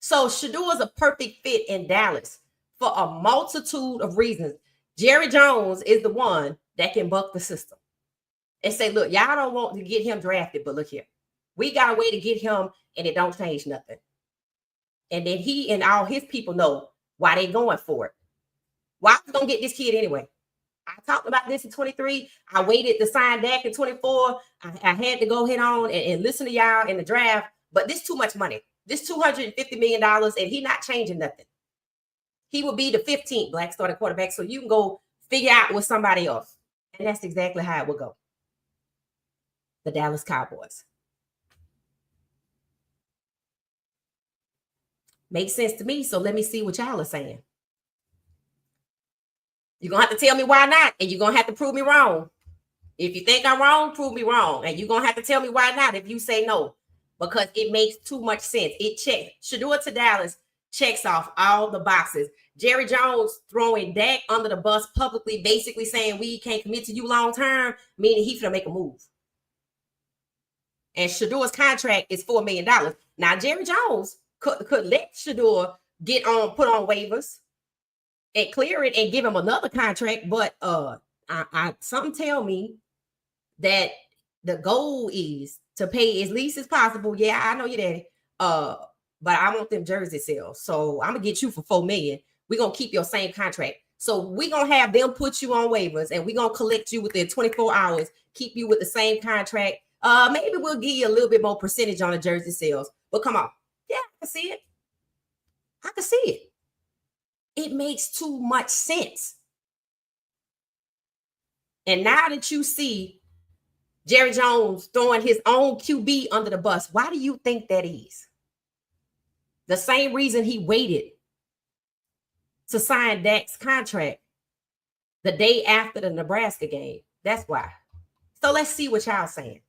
So Shedeur is a perfect fit in Dallas for a multitude of reasons. Jerry Jones is the one that can buck the system and say, look, y'all don't want to get him drafted, but look here. We got a way to get him, and it don't change nothing. And then he and all his people know why they going for it. Why well, gonna get this kid anyway? I talked about this in 23. I waited to sign Dak in 24. I had to go head on and listen to y'all in the draft, but this too much money. This $250 million, and he not changing nothing. He will be the 15th black starting quarterback, so you can go figure out with somebody else. And that's exactly how it will go. The Dallas Cowboys. Makes sense to me, so let me see what y'all are saying. You're going to have to tell me why not, and you're going to have to prove me wrong. If you think I'm wrong, prove me wrong, and you're going to have to tell me why not if you say no, because it makes too much sense. It checks. Shedeur to Dallas checks off all the boxes. Jerry Jones throwing Dak under the bus publicly, basically saying we can't commit to you long term, meaning he's going to make a move. And Shedeur's contract is $4 million. Now, Jerry Jones could let Shedeur get on, put on waivers and clear it and give him another contract. But something tell me that the goal is to pay as least as possible. Yeah, I know you daddy. But I want them jersey sales. So I'm gonna get you for $4 million. We're gonna keep your same contract. So we're gonna have them put you on waivers and we're gonna collect you within 24 hours, keep you with the same contract. Maybe we'll give you a little bit more percentage on the jersey sales. But come on. Yeah, I can see it. I can see it. It makes too much sense. And now that you see Jerry Jones throwing his own QB under the bus, why do you think that is? The same reason he waited to sign Dak's contract the day after the Nebraska game. That's why. So let's see what y'all saying.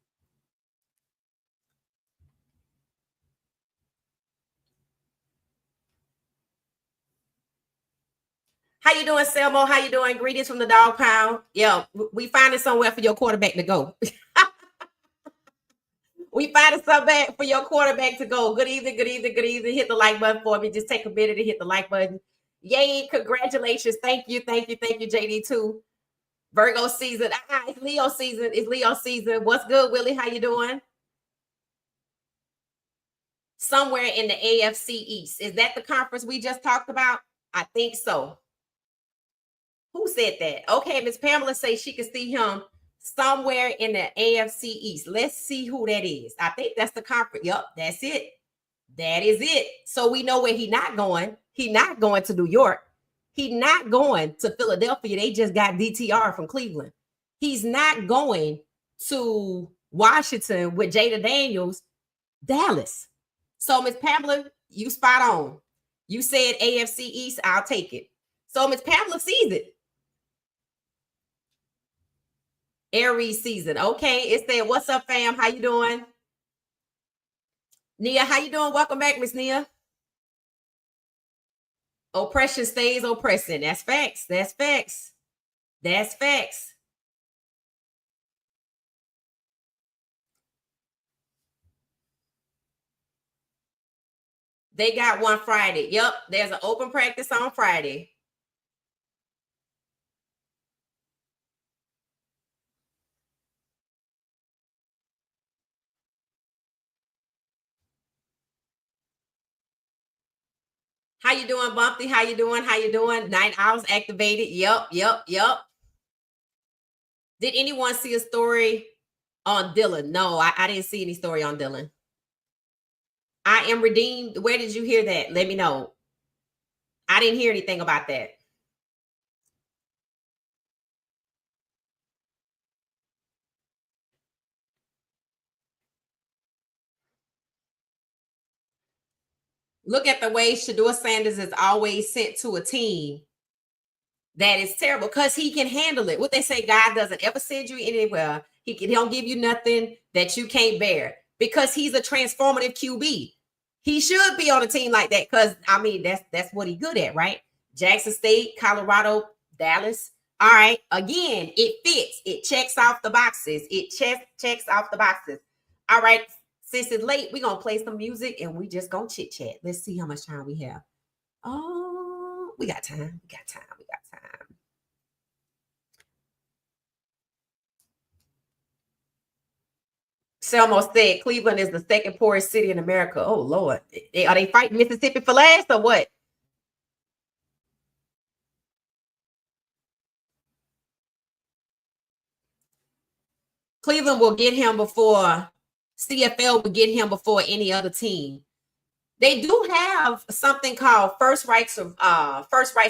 How you doing, Selmo? How you doing? Greetings from the dog pound. Yeah, we finding somewhere for your quarterback to go. We finding somewhere for your quarterback to go. Good evening, good evening, good evening. Hit the like button for me. Just take a minute to hit the like button. Yay, congratulations. Thank you, thank you, thank you, JD too. Virgo season. It's Leo season. It's Leo season. What's good, Willie? How you doing? Somewhere in the AFC East. Is that the conference we just talked about? I think so. Who said that? Okay, Miss Pamela says she can see him somewhere in the AFC East. Let's see who that is. I think that's the conference. Yep, that's it. That is it. So we know where he's not going. He's not going to New York. He's not going to Philadelphia. They just got DTR from Cleveland. He's not going to Washington with Jada Daniels, Dallas. So Miss Pamela, you spot on. You said AFC East, I'll take it. So Miss Pamela sees it. Aries season. Okay, it said, what's up, fam? How you doing? Nia, how you doing? Welcome back, Miss Nia. Oppression stays oppressing. That's facts. That's facts. That's facts. They got one Friday. Yep, there's an open practice on Friday. How you doing, Bumpy? How you doing? How you doing? 9 hours activated. Yep. Did anyone see a story on Dylan? No, I didn't see any story on Dylan. I am redeemed. Where did you hear that? Let me know. I didn't hear anything about that. Look at the way Shedeur Sanders is always sent to a team that is terrible because he can handle it. What they say, God doesn't ever send you anywhere. He don't give you nothing that you can't bear because he's a transformative QB. He should be on a team like that because I mean that's what he's good at, right? Jackson State, Colorado, Dallas. All right, again, it fits. It checks off the boxes. It checks off the boxes. All right, since it's late, we're gonna play some music and we just gonna chit chat. Let's see how much time we have. Oh, we got time. We got time. We got time. Selma said Cleveland is the second poorest city in America. Oh Lord, are they fighting Mississippi for last or what? Cleveland will get him before CFL will get him before any other team. They do have something called first rights of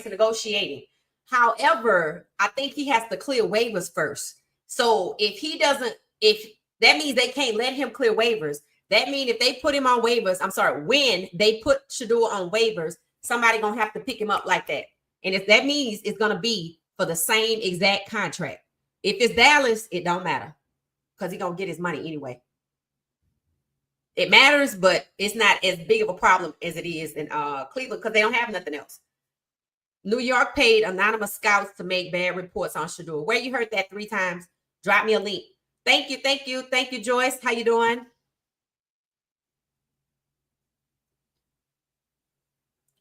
negotiating. However, I think he has to clear waivers first. So if that means they can't let him clear waivers. That means if they put him on waivers, I'm sorry, when they put Shedeur on waivers, somebody gonna have to pick him up like that. And if that means it's gonna be for the same exact contract. If it's Dallas, it don't matter because he's gonna get his money anyway. It matters, but it's not as big of a problem as it is in Cleveland because they don't have nothing else. New York paid anonymous scouts to make bad reports on Shedeur. Where you heard that 3 times? Drop me a link. Thank you, Joyce. How you doing?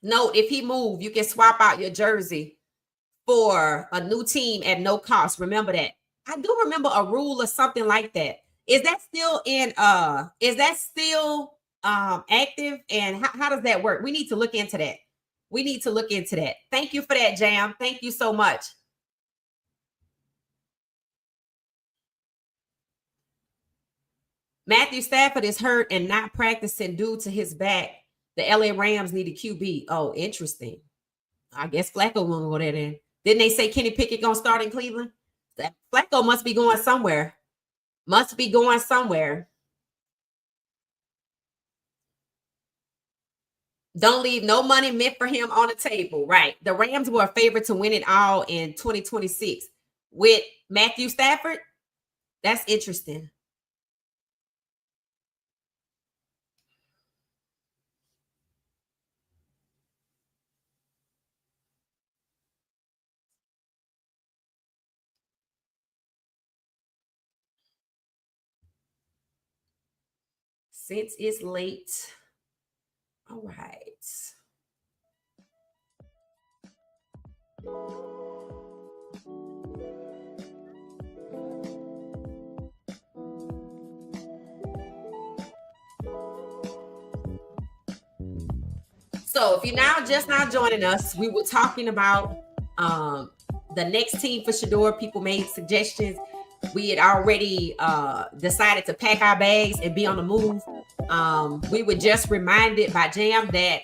Note, if he moved, you can swap out your jersey for a new team at no cost. Remember that. I do remember a rule or something like that. Is that still active? And how does that work? We need to look into that. Thank you for that, Jam. Thank you so much. Matthew Stafford is hurt and not practicing due to his back. The LA Rams need a QB. Oh, interesting. I guess Flacco won't go there then. Didn't they say Kenny Pickett gonna start in Cleveland? That Flacco must be going somewhere. Don't leave no money meant for him on the table. Right. The Rams were a favorite to win it all in 2026 with Matthew Stafford. That's interesting. Since it's late. All right. So if you're just now joining us, we were talking about the next team for Shedeur, people made suggestions. We had already decided to pack our bags and be on the move. We were just reminded by Jam that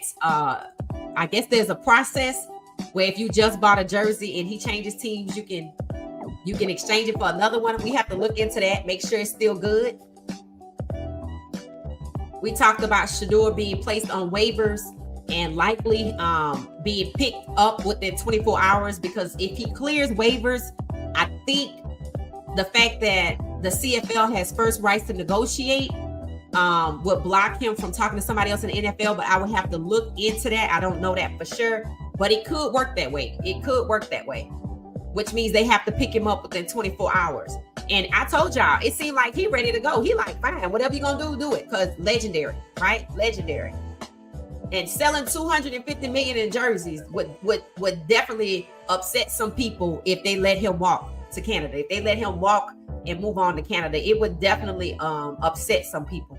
I guess there's a process where if you just bought a jersey and he changes teams, you can exchange it for another one. We have to look into that, make sure it's still good. We talked about Shedeur being placed on waivers and likely being picked up within 24 hours, because if he clears waivers, I think the fact that the CFL has first rights to negotiate would block him from talking to somebody else in the NFL, but I would have to look into that. I don't know that for sure, but it could work that way. It could work that way, which means they have to pick him up within 24 hours. And I told y'all, it seemed like he ready to go. He like, fine, whatever you gonna do it, because legendary, right? Legendary. And selling 250 million in jerseys would definitely upset some people if they let him walk to Canada. If they let him walk and move on to Canada, it would definitely upset some people.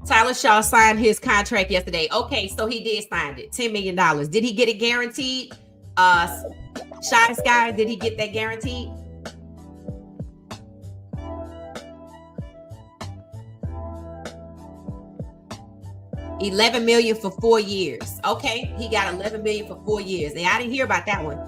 Tyler Shaw signed his contract yesterday. Okay, so he did sign it. $10 million. Did he get it guaranteed? Shy Sky, did he get that guaranteed? $11 million for 4 years. Okay, he got $11 million for 4 years. And I didn't hear about that one.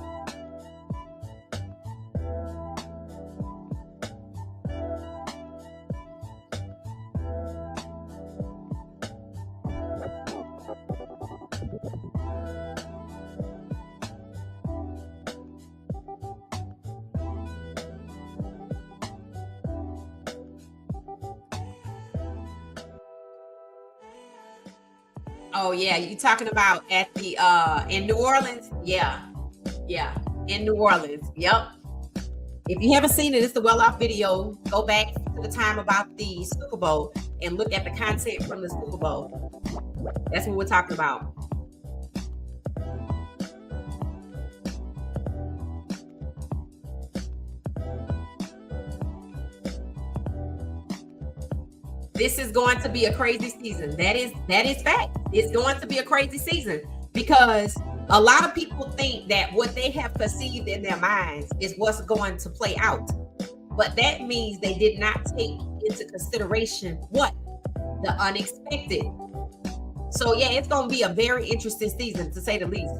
Oh yeah, you talking about at the in New Orleans? Yeah, in New Orleans. Yep. If you haven't seen it, it's the well off video. Go back to the time about the Super Bowl and look at the content from the Super Bowl. That's what we're talking about. This is going to be a crazy season. That is fact. It's going to be a crazy season because a lot of people think that what they have perceived in their minds is what's going to play out. But that means they did not take into consideration what? The unexpected. So yeah, it's going to be a very interesting season, to say the least.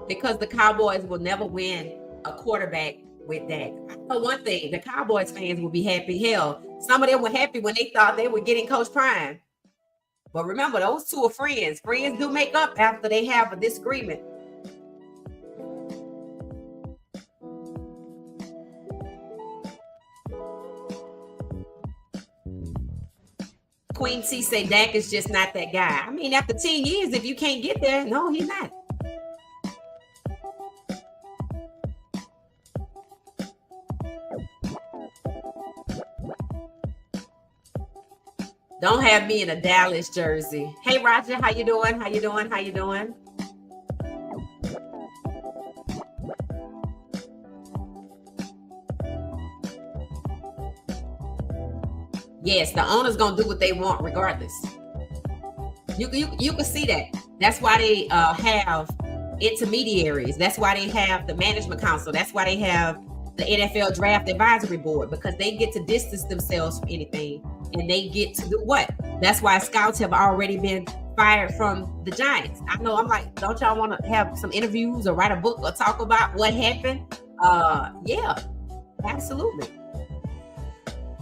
Because the Cowboys will never win a quarterback with Dak. I know one thing, the Cowboys fans will be happy. Hell, some of them were happy when they thought they were getting Coach Prime. But remember, those two are friends. Friends do make up after they have a disagreement. Queen C say Dak is just not that guy. I mean, after 10 years, if you can't get there, no, he's not. Don't have me in a Dallas jersey. Hey, Roger, how you doing? How you doing? How you doing? Yes, the owner's gonna do what they want regardless. You can see that. That's why they have intermediaries. That's why they have the management council. That's why they have the NFL draft advisory board, because they get to distance themselves from anything. And they get to do what? That's why scouts have already been fired from the Giants. I know, I'm like, don't y'all want to have some interviews or write a book or talk about what happened? Yeah, absolutely.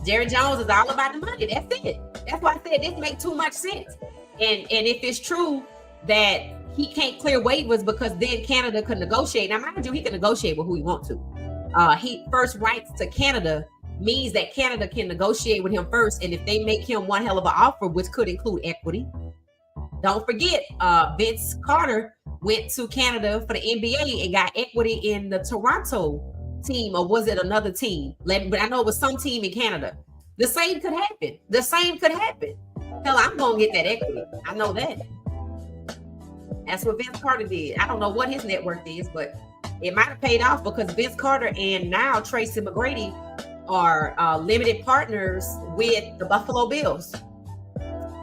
Jerry Jones is all about the money. That's it. That's why I said this makes too much sense. And if it's true that he can't clear waivers because then Canada could negotiate. Now, mind you, he can negotiate with who he wants to. He first rights to Canada means that Canada can negotiate with him first. And if they make him one hell of an offer, which could include equity. Don't forget, Vince Carter went to Canada for the NBA and got equity in the Toronto team, or was it another team? But I know it was some team in Canada. The same could happen. The same could happen. Hell, I'm gonna get that equity. I know that. That's what Vince Carter did. I don't know what his net worth is, but it might have paid off because Vince Carter and now Tracy McGrady are limited partners with the Buffalo Bills.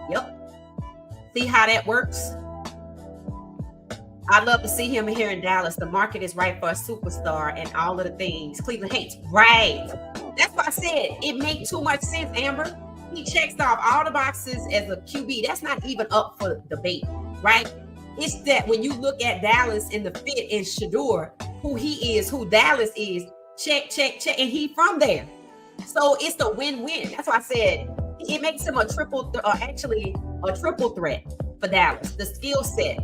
Yep. See how that works? I'd love to see him here in Dallas. The market is right for a superstar and all of the things Cleveland hates. Right. That's why I said it makes too much sense, Amber. He checks off all the boxes as a QB. That's not even up for debate, right? It's that when you look at Dallas and the fit in Shedeur, who he is, who Dallas is, check, and he from there. So it's a win-win. That's why I said it makes him a triple threat for Dallas. The skill set,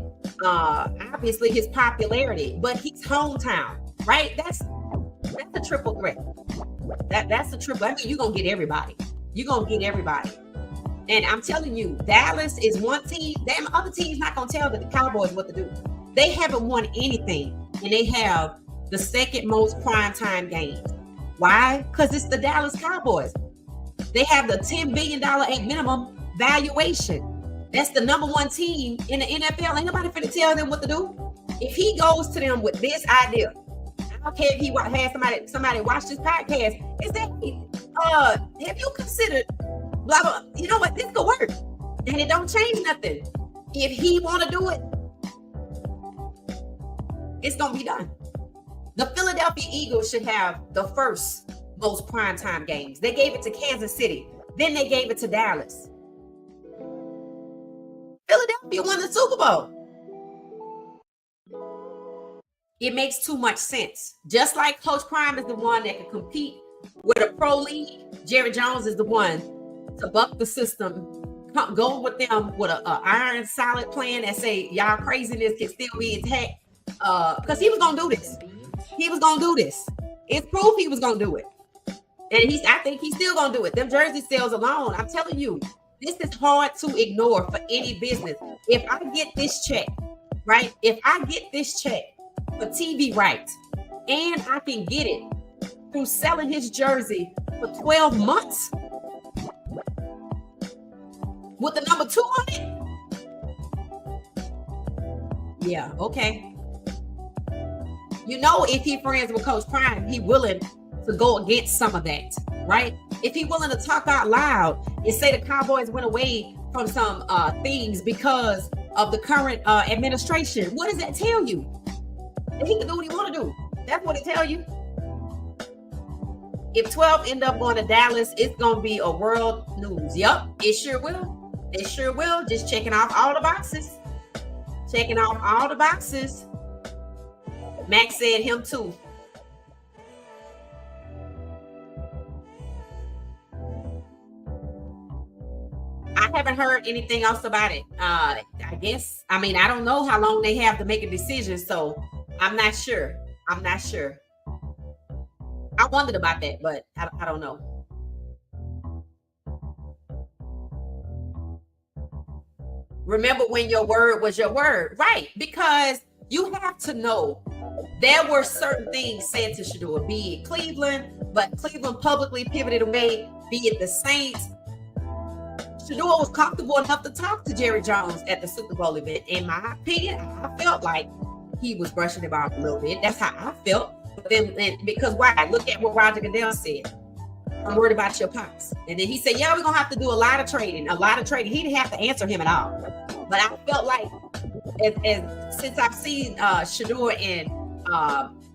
obviously his popularity, but his hometown, right? That's a triple threat. That's a triple. I mean, you're gonna get everybody. You're gonna get everybody. And I'm telling you, Dallas is one team. Damn, other teams not gonna tell the Cowboys what to do. They haven't won anything, and they have the second most primetime games. Why? Because it's the Dallas Cowboys. They have the $10 billion minimum valuation. That's the number one team in the NFL. Ain't nobody finna tell them what to do. If he goes to them with this idea, I don't care if he has somebody watch this podcast, is that have you considered blah blah? You know what? This could work, and it don't change nothing. If he want to do it, it's gonna be done. The Philadelphia Eagles should have the first most primetime games. They gave it to Kansas City, then they gave it to Dallas. Philadelphia won the Super Bowl. It makes too much sense. Just like Coach Prime is the one that can compete with a pro league, Jerry Jones is the one to buck the system, go with them with a iron solid plan that say y'all craziness can still be intact. Because he was gonna do this. He was gonna do this. It's proof he was gonna do it. And I think he's still gonna do it. Them jersey sales alone, I'm telling you, this is hard to ignore for any business. If I get this check, right? If I get this check for TV rights, and I can get it through selling his jersey for 12 months with the number 2 on it. Yeah, okay. You know, if he friends with Coach Prime, he willing to go against some of that, right? If he willing to talk out loud and say the Cowboys went away from some things because of the current administration, what does that tell you? That he can do what he want to do. That's what it tell you. If 12 end up going to Dallas, it's going to be a world news. Yep, it sure will. It sure will. Just checking off all the boxes. Checking off all the boxes. Max said him too. I haven't heard anything else about it. I guess, I mean, I don't know how long they have to make a decision, so I'm not sure. I wondered about that, but I don't know. Remember when your word was your word, right? Because you have to know there were certain things said to Shedeur, be it Cleveland, but Cleveland publicly pivoted away, be it the Saints. Shedeur was comfortable enough to talk to Jerry Jones at the Super Bowl event. In my opinion, I felt like he was brushing him off a little bit. That's how I felt. But then, because why? Look at what Roger Goodell said. I'm worried about your pops. And then he said, yeah, we're going to have to do a lot of trading. He didn't have to answer him at all. But I felt like, since I've seen Shedeur and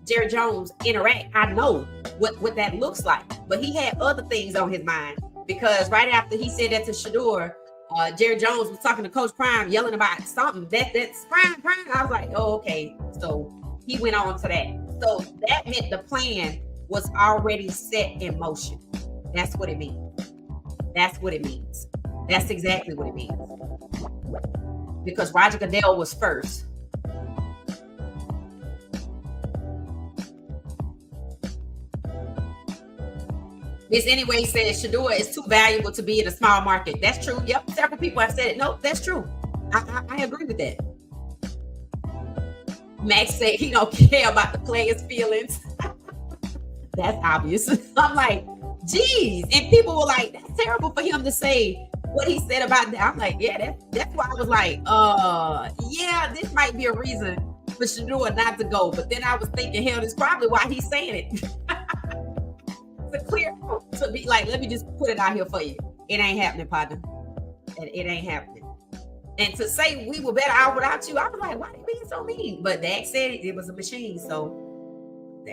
Jerry Jones interact, I know what that looks like. But he had other things on his mind. Because right after he said that to Shedeur, Jerry Jones was talking to Coach Prime, yelling about something. That's Prime. I was like, oh, okay. So he went on to that. So that meant the plan was already set in motion. That's what it means. That's exactly what it means. Because Roger Goodell was first. Miss Anyway says Shedeur is too valuable to be in a small market. That's true. Yep. Several people have said it. No, that's true. I agree with that. Max said he don't care about the players' feelings. That's obvious. I'm like, Jeez. And people were like, that's terrible for him to say what he said about that. I'm like, yeah, that's why I was like, yeah, this might be a reason for Shedeur not to go. But then I was thinking, hell, that's probably why he's saying it. It's a clear to be like, let me just put it out here for you. It ain't happening, partner. It ain't happening. And to say we were better out without you, I was like, why are you being so mean? But Dak said it was a machine. So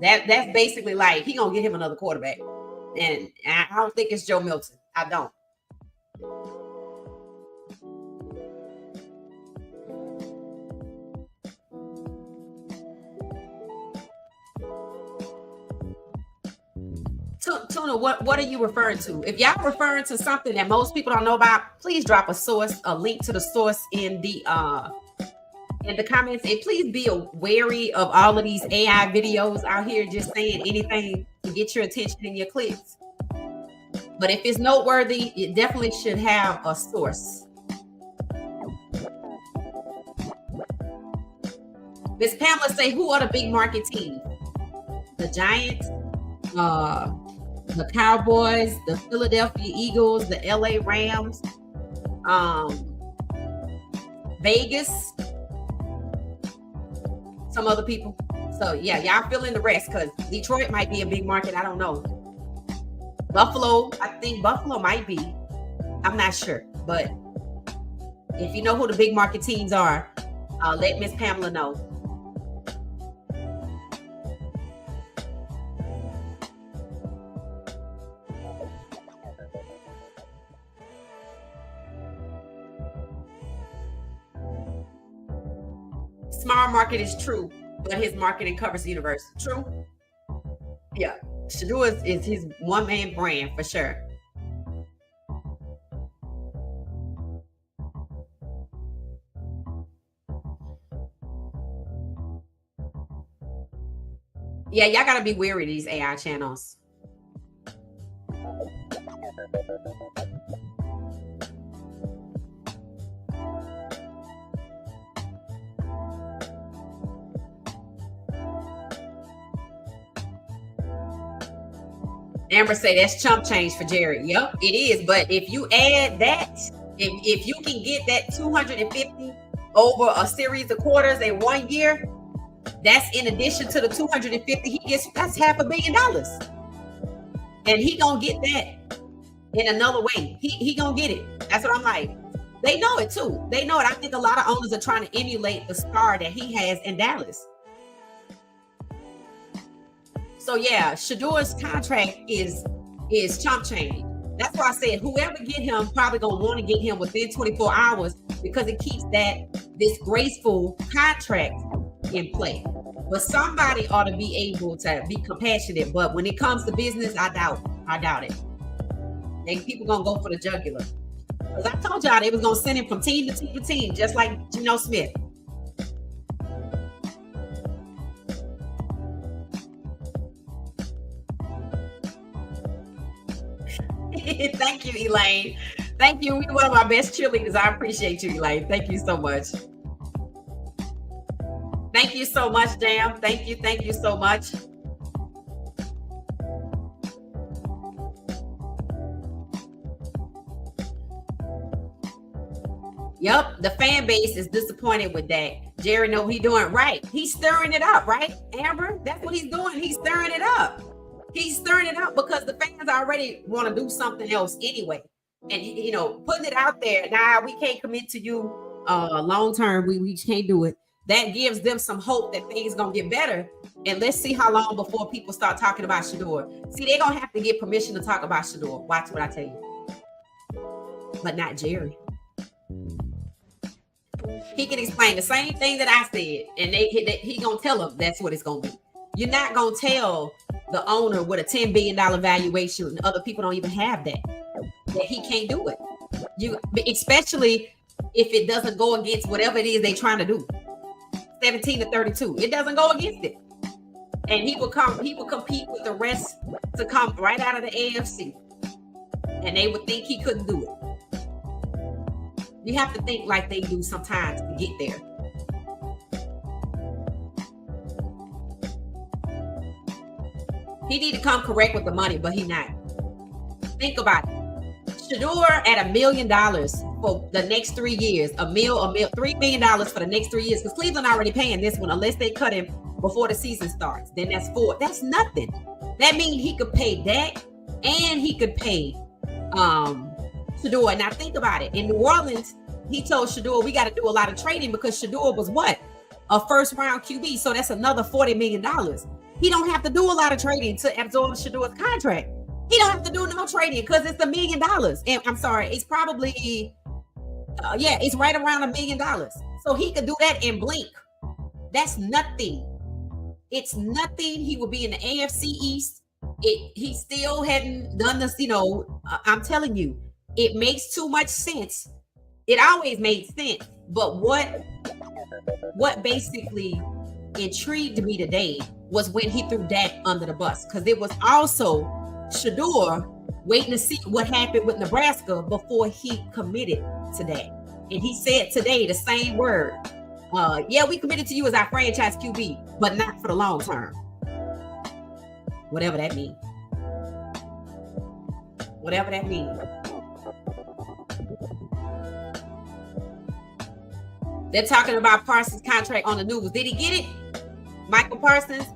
that's basically like he gonna get him another quarterback. And I don't think it's Joe Milton. I don't. Tuna, what are you referring to? If y'all referring to something that most people don't know about, please drop a source, a link to the source in the comments. And please be wary of all of these AI videos out here just saying anything to get your attention and your clicks. But if it's noteworthy, it definitely should have a source. Miss Pamela say, who are the big market teams? The Giants, the Cowboys, the Philadelphia Eagles, the LA Rams, Vegas, some other people. So yeah, y'all fill in the rest because Detroit might be a big market. I don't know. Buffalo, I think Buffalo might be. I'm not sure. But if you know who the big market teams are, let Miss Pamela know. Smart market is true, but his marketing covers the universe. True? Yeah. Shedeur is his one-man brand for sure. Yeah, y'all gotta be wary of these AI channels. Amber say that's chump change for Jerry. Yep, it is. But if you add that, if you can get that 250 over a series of quarters in 1 year, that's in addition to the 250 he gets. That's $500 million, and he gonna get that in another way. He gonna get it. That's what I'm like. They know it too. They know it. I think a lot of owners are trying to emulate the star that he has in Dallas. So yeah, Shedeur's contract is chump change. That's why I said whoever get him probably gonna want to get him within 24 hours because it keeps this graceful contract in play. But somebody ought to be able to be compassionate. But when it comes to business, I doubt it. And people gonna go for the jugular. Because I told y'all they was gonna send him from team to team to team, just like Geno Smith. Thank you, Elaine. Thank you. You're one of my best cheerleaders. I appreciate you, Elaine. Thank you so much. Thank you so much, Jam. Thank you so much. Yep, the fan base is disappointed with that. Jerry know he doing right. He's stirring it up, right, Amber? That's what he's doing. He's stirring it up. He's stirring it up because the fans already want to do something else anyway. And, putting it out there, now we can't commit to you long term. We can't do it. That gives them some hope that things going to get better. And let's see how long before people start talking about Shedeur. See, they're going to have to get permission to talk about Shedeur. Watch what I tell you. But not Jerry. He can explain the same thing that I said. And he going to tell them that's what it's going to be. You're not going to tell the owner with a $10 billion valuation, other people don't even have that he can't do it. Especially if it doesn't go against whatever it is they're trying to do. 17-32. It doesn't go against it. And he will compete with the rest to come right out of the AFC. And they would think he couldn't do it. You have to think like they do sometimes to get there. He need to come correct with the money, but he not. Think about it. Shedeur at $1 million for the next 3 years, $3 million for the next 3 years, because Cleveland already paying this one unless they cut him before the season starts. Then that's $4. That's nothing. That means he could pay Dak and he could pay Shedeur. Now think about it. In New Orleans, he told Shedeur we got to do a lot of trading because Shedeur was what? A first round QB. So that's another $40 million. He don't have to do a lot of trading to absorb Shedeur's contract. He don't have to do no trading because it's $1 million. And I'm sorry, it's probably, it's right around $1 million. So he could do that in blink. That's nothing. It's nothing. He will be in the AFC East. He still hadn't done this, I'm telling you, it makes too much sense. It always made sense. But what basically intrigued me today was when he threw Dak under the bus, because it was also Shedeur waiting to see what happened with Nebraska before he committed to Dak. And he said today the same word. We committed to you as our franchise QB, but not for the long term. Whatever that means. Whatever that means. They're talking about Parsons' contract on the news. Did he get it? Michael Parsons?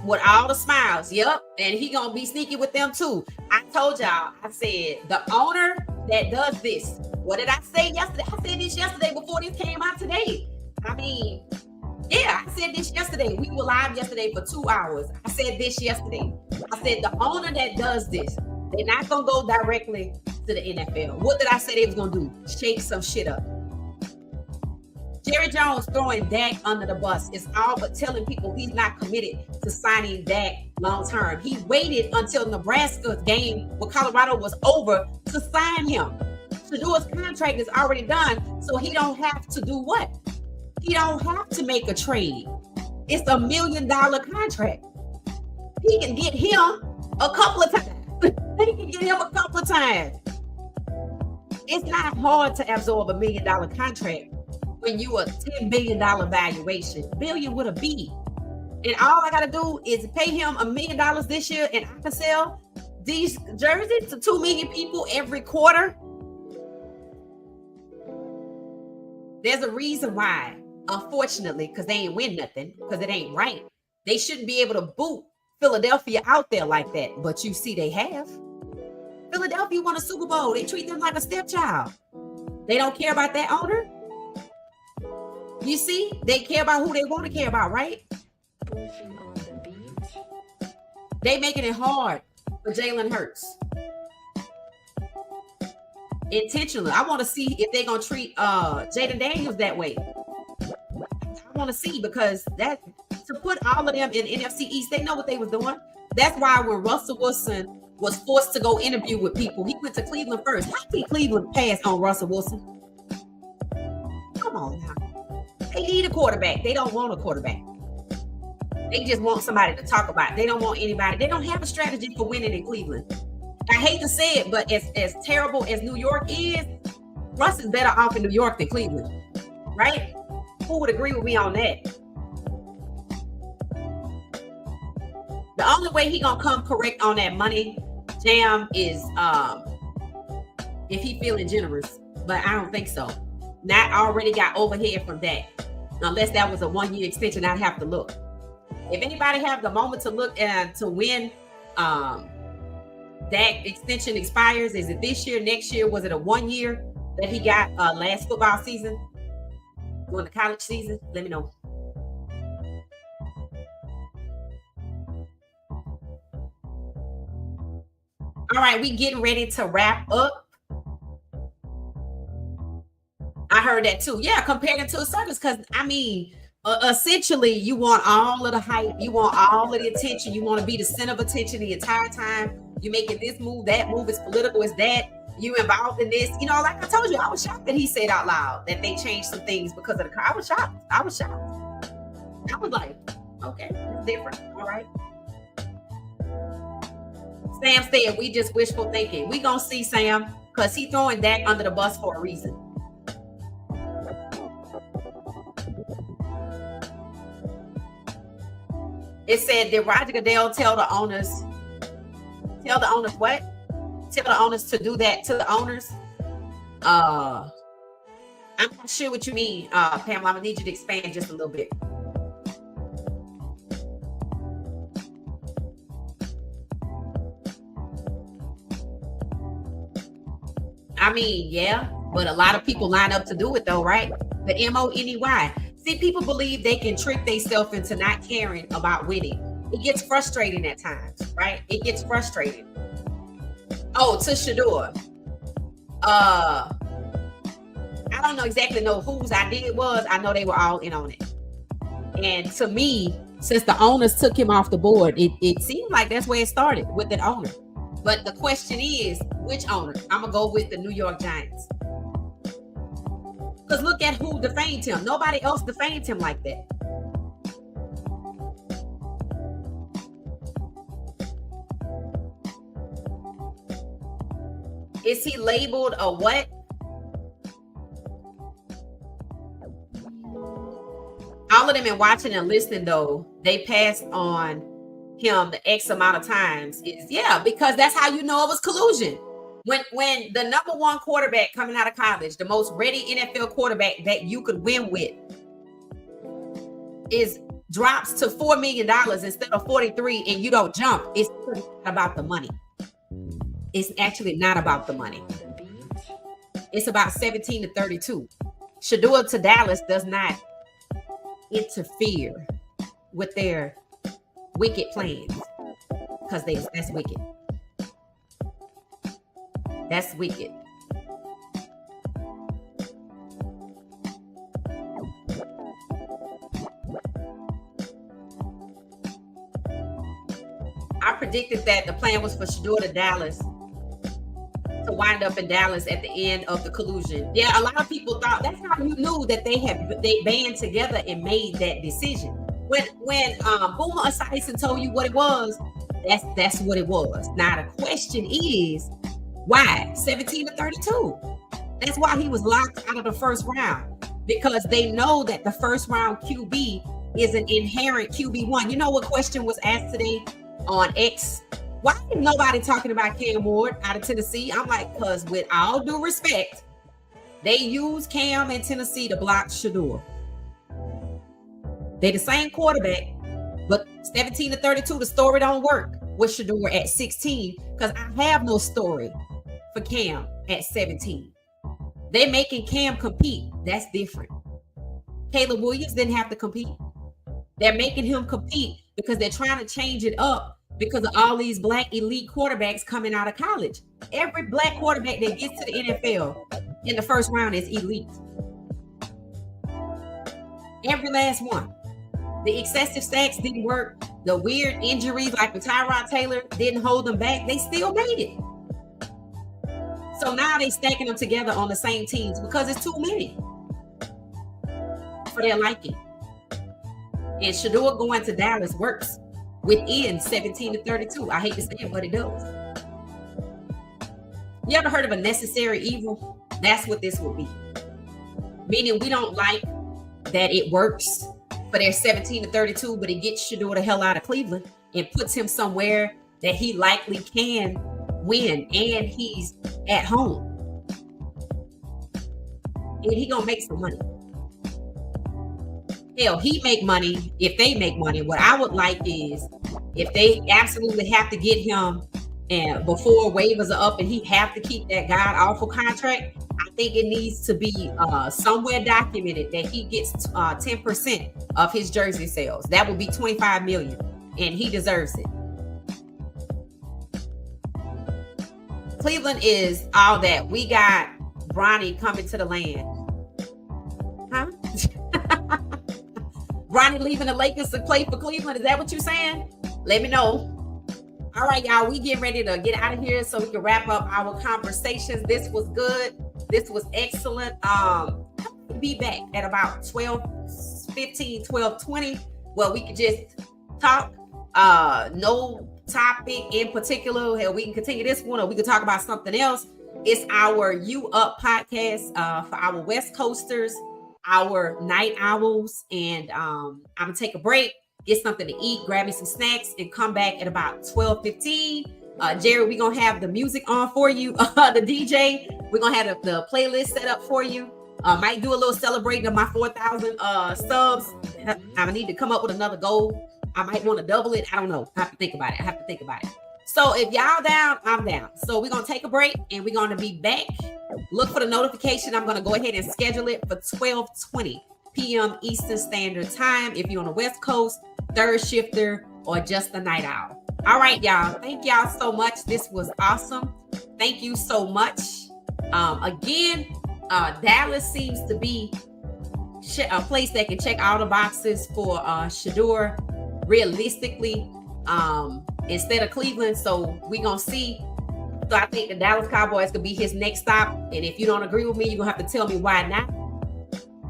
With all the smiles. Yep. And he gonna be sneaky with them too. I told y'all, I said, the owner that does this. What did I say yesterday? I said this yesterday before this came out today. I said this yesterday. We were live yesterday for 2 hours. I said this yesterday. I said the owner that does this, they're not gonna go directly to the NFL. What did I say they was gonna do? Shake some shit up. Jerry Jones throwing Dak under the bus is all but telling people he's not committed to signing Dak long term. He waited until Nebraska's game with Colorado was over to sign him. Shedeur's contract is already done, so he don't have to do what? He don't have to make a trade. It's $1 million contract. He can get him a couple of times. It's not hard to absorb $1 million contract when you a $10 billion valuation. Billion with a B. And all I gotta do is pay him $1 million this year, and I can sell these jerseys to 2 million people every quarter. There's a reason why, unfortunately, because they ain't win nothing, because it ain't right. They shouldn't be able to boot Philadelphia out there like that, but you see they have. Philadelphia won a Super Bowl. They treat them like a stepchild. They don't care about that owner. You see, they care about who they want to care about, right? They making it hard for Jalen Hurts. Intentionally. I want to see if they're going to treat Jaden Daniels that way. I want to see, because that to put all of them in NFC East, they know what they was doing. That's why when Russell Wilson was forced to go interview with people, he went to Cleveland first. How did Cleveland pass on Russell Wilson? Come on now. They need a quarterback. They don't want a quarterback. They just want somebody to talk about. They don't want anybody. They don't have a strategy for winning in Cleveland. I hate to say it, but as terrible as New York is, Russ is better off in New York than Cleveland, right? Who would agree with me on that? The only way he gonna come correct on that money jam is if he feeling generous, but I don't think so. Not already got overhead from that. Unless that was a 1-year extension, I'd have to look. If anybody have the moment to look and to when that extension expires, is it this year, next year? Was it a 1 year that he got last football season? During the college season? Let me know. All right, we getting ready to wrap up. I heard that too. Yeah, compared it to a circus, because essentially you want all of the hype, you want all of the attention, you want to be the center of attention the entire time. You making this move, that move is political, is that you involved in this? Like I told you, I was shocked that he said out loud that they changed some things because of the car. I was shocked. I was like, okay, it's different. All right. Sam said we just wishful thinking. We gonna see Sam, because he throwing Dak under the bus for a reason. It said, did Roger Goodell tell the owners what? Tell the owners to do that to the owners? I'm not sure what you mean, Pamela. I'm gonna need you to expand just a little bit. I mean, yeah, but a lot of people line up to do it though, right? The MONEY. See, people believe they can trick themselves into not caring about winning. It gets frustrating at times, right? It gets frustrating. Oh, to Shedeur. I don't exactly know whose idea it was. I know they were all in on it. And to me, since the owners took him off the board, it seemed like that's where it started, with an owner. But the question is, which owner? I'm going to go with the New York Giants. Because look at who defamed him. Nobody else defamed him like that. Is he labeled a what? All of them in watching and listening, though, they passed on him the X amount of times. Because that's how you know it was collusion. When the number one quarterback coming out of college, the most ready NFL quarterback that you could win with, drops to $4 million instead of 43, and you don't jump, it's not about the money. It's actually not about the money. It's about 17 to 32. Shedeur to Dallas does not interfere with their wicked plans, because that's wicked. That's wicked. I predicted that the plan was for Shedeur to Dallas, to wind up in Dallas at the end of the collusion. Yeah, a lot of people thought that's how you knew that they band together and made that decision. When Boomer Esiason told you what it was, that's what it was. Now the question is, why 17 to 32? That's why he was locked out of the first round, because they know that the first round QB is an inherent QB1. You know what question was asked today on X? Why is nobody talking about Cam Ward out of Tennessee? I'm like, because with all due respect, they use Cam in Tennessee to block Shedeur. They're the same quarterback, but 17 to 32, the story don't work with Shedeur at 16, because I have no story for Cam at 17. They're making Cam compete. That's different. Caleb Williams didn't have to compete. They're making him compete because they're trying to change it up because of all these black elite quarterbacks coming out of college. Every black quarterback that gets to the NFL in the first round is elite. Every last one. The excessive sacks didn't work. The weird injuries like with Tyrod Taylor didn't hold them back. They still made it. So now they stacking them together on the same teams because it's too many for their liking. And Shedeur going to Dallas works within 17 to 32. I hate to say it, but it does. You ever heard of a necessary evil? That's what this would be. Meaning we don't like that it works for their 17 to 32, but it gets Shedeur the hell out of Cleveland and puts him somewhere that he likely can win, and he's at home. And he gonna make some money. Hell, he make money if they make money. What I would like is if they absolutely have to get him and before waivers are up and he have to keep that god awful contract, I think it needs to be somewhere documented that he gets 10% of his jersey sales. That would be $25 million, and he deserves it. Cleveland is all that. We got Bronny coming to the land. Huh? Bronny leaving the Lakers to play for Cleveland. Is that what you're saying? Let me know. All right, y'all. We getting ready to get out of here so we can wrap up our conversations. This was good. This was excellent. I'll be back at about 12:15, 12:20, where we can just talk. No topic in particular. Hell, we can continue this one or we can talk about something else. It's our You Up podcast for our West Coasters, our night owls. And I'm going to take a break get something to eat, grab me some snacks, and come back at about 12:15. Jerry, we're gonna have the music on for you. The DJ, we're gonna have the playlist set up for you. Might do a little celebrating of my 4,000 subs. I need to come up with another goal. I might want to double it. I don't know. I have to think about it. So if y'all down, I'm down. So we're gonna take a break and we're gonna be back. Look for the notification. I'm gonna go ahead and schedule it for 12:20 p.m. Eastern Standard Time. If you're on the West Coast, third shifter, or just a night owl. All right, y'all. Thank y'all so much. This was awesome. Thank you so much. Again, Dallas seems to be a place that can check all the boxes for Shedeur realistically, instead of Cleveland. So we're going to see. So I think the Dallas Cowboys could be his next stop. And if you don't agree with me, you're going to have to tell me why not.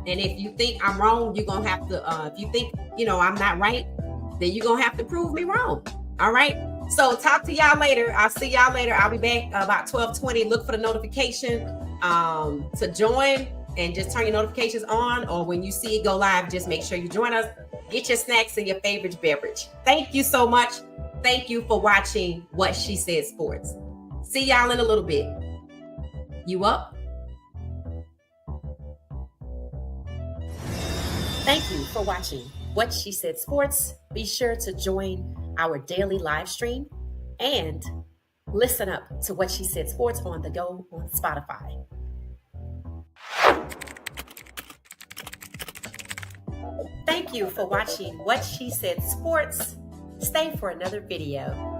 And if you think I'm wrong, you're going to have to, if you think, I'm not right, then you're going to have to prove me wrong. All right. So talk to y'all later. I'll see y'all later. I'll be back about 12:20. Look for the notification to join, and just turn your notifications on, or when you see it go live, just make sure you join us. Get your snacks and your favorite beverage. Thank you so much. Thank you for watching What She Said Sports. See y'all in a little bit. You up? Thank you for watching What She Said Sports. Be sure to join our daily live stream and listen up to What She Said Sports on the go on Spotify. Thank you for watching What She Said Sports. Stay for another video.